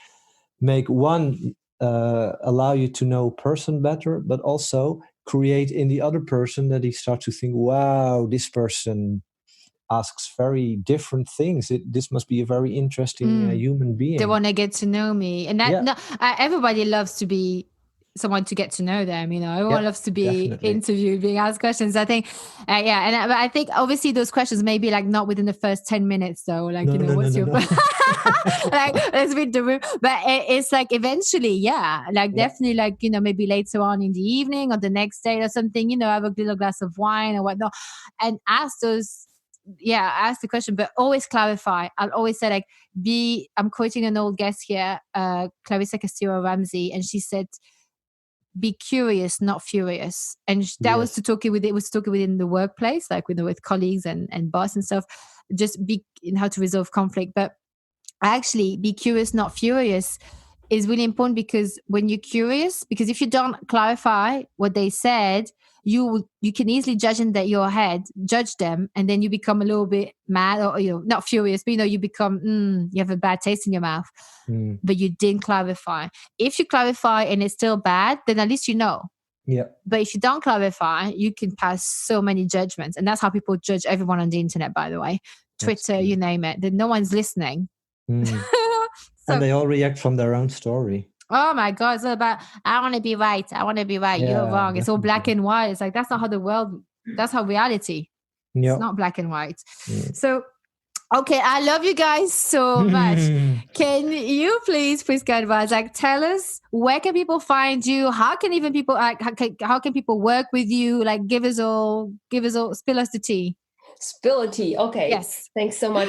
make one allow you to know a person better, but also create in the other person that he starts to think, wow, this person asks very different things. This must be a very interesting human being. They want to get to know me. And that everybody loves to be someone to get to know them, everyone loves to be interviewed, being asked questions. I think but I think obviously those questions may be like not within the first 10 minutes though, like what's your like let's read the room, but it's like eventually definitely like maybe later on in the evening or the next day or something, have a little glass of wine or whatnot and ask the question, but always clarify. I'll always say like I'm quoting an old guest here, Clarissa Castillo-Ramsey, and she said, be curious, not furious. And that was talking within the workplace, like with colleagues and boss and stuff, just be in how to resolve conflict. But actually be curious, not furious is really important, because when you're curious, because if you don't clarify what they said, you can easily judge in your head, judge them, and then you become a little bit mad, or not furious, but you become you have a bad taste in your mouth, but you didn't clarify. If you clarify and it's still bad, then at least you know. Yeah. But if you don't clarify, you can pass so many judgments, and that's how people judge everyone on the internet. By the way, Twitter, you name it, that no one's listening. And they all react from their own story. Oh my God, it's all about, I want to be right. I want to be right. You're wrong. Definitely. It's all black and white. It's like, that's not how that's how reality. It's not black and white. So, okay, I love you guys so much. Can you please advise, like, tell us, where can people find you? How can even people, how can people work with you? Like, spill us the tea. Spill tea. Okay. Yes. Thanks so much.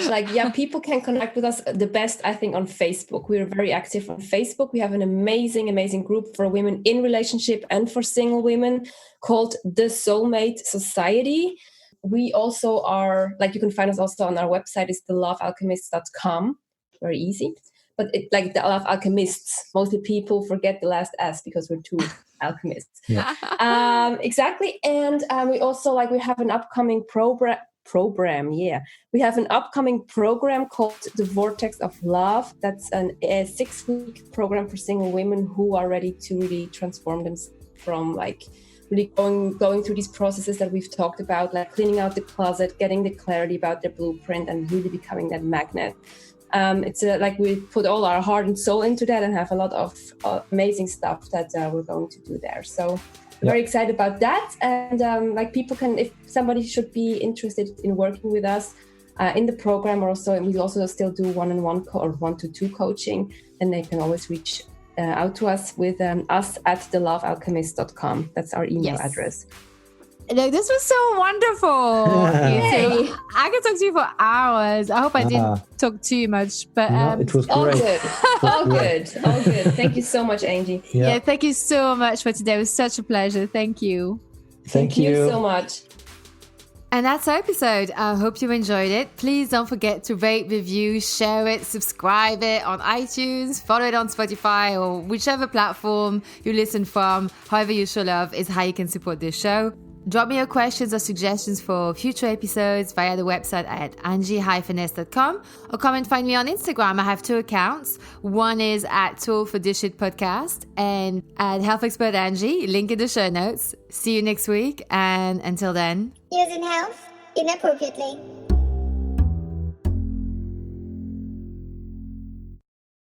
People can connect with us the best, I think, on Facebook. We're very active on Facebook. We have an amazing group for women in relationship and for single women called The Soulmate Society. We also are, you can find us also on our website, is thelovealchemists.com. Very easy. But the Love Alchemists, mostly people forget the last S because we're two alchemists. Yeah. Exactly. And we also, we have an upcoming program. We have an upcoming program called The Vortex of Love. That's a 6-week program for single women who are ready to really transform themselves from really going through these processes that we've talked about, like cleaning out the closet, getting the clarity about their blueprint, and really becoming that magnet. It's we put all our heart and soul into that and have a lot of amazing stuff that we're going to do there. So very excited about that. And people can, if somebody should be interested in working with us in the program, or also, and we also still do one-on-one or 1-to-2 coaching, then they can always reach out to us with us at thelovealchemist.com. That's our email address. This was so wonderful. Yay. I could talk to you for hours. I hope I didn't talk too much, but no, it was great. All good. Thank you so much, Angie. Yeah, thank you so much for today. It was such a pleasure. Thank you. Thank you so much. And that's our episode. I hope you enjoyed it. Please don't forget to rate, review, share it, subscribe it on iTunes, follow it on Spotify, or whichever platform you listen from. However you show love is how you can support this show. Drop me your questions or suggestions for future episodes via the website at angie-s.com, or come and find me on Instagram. I have 2 accounts. One is at Tool for This Shit Podcast and at Health Expert Angie. Link in the show notes. See you next week, and until then, using health inappropriately.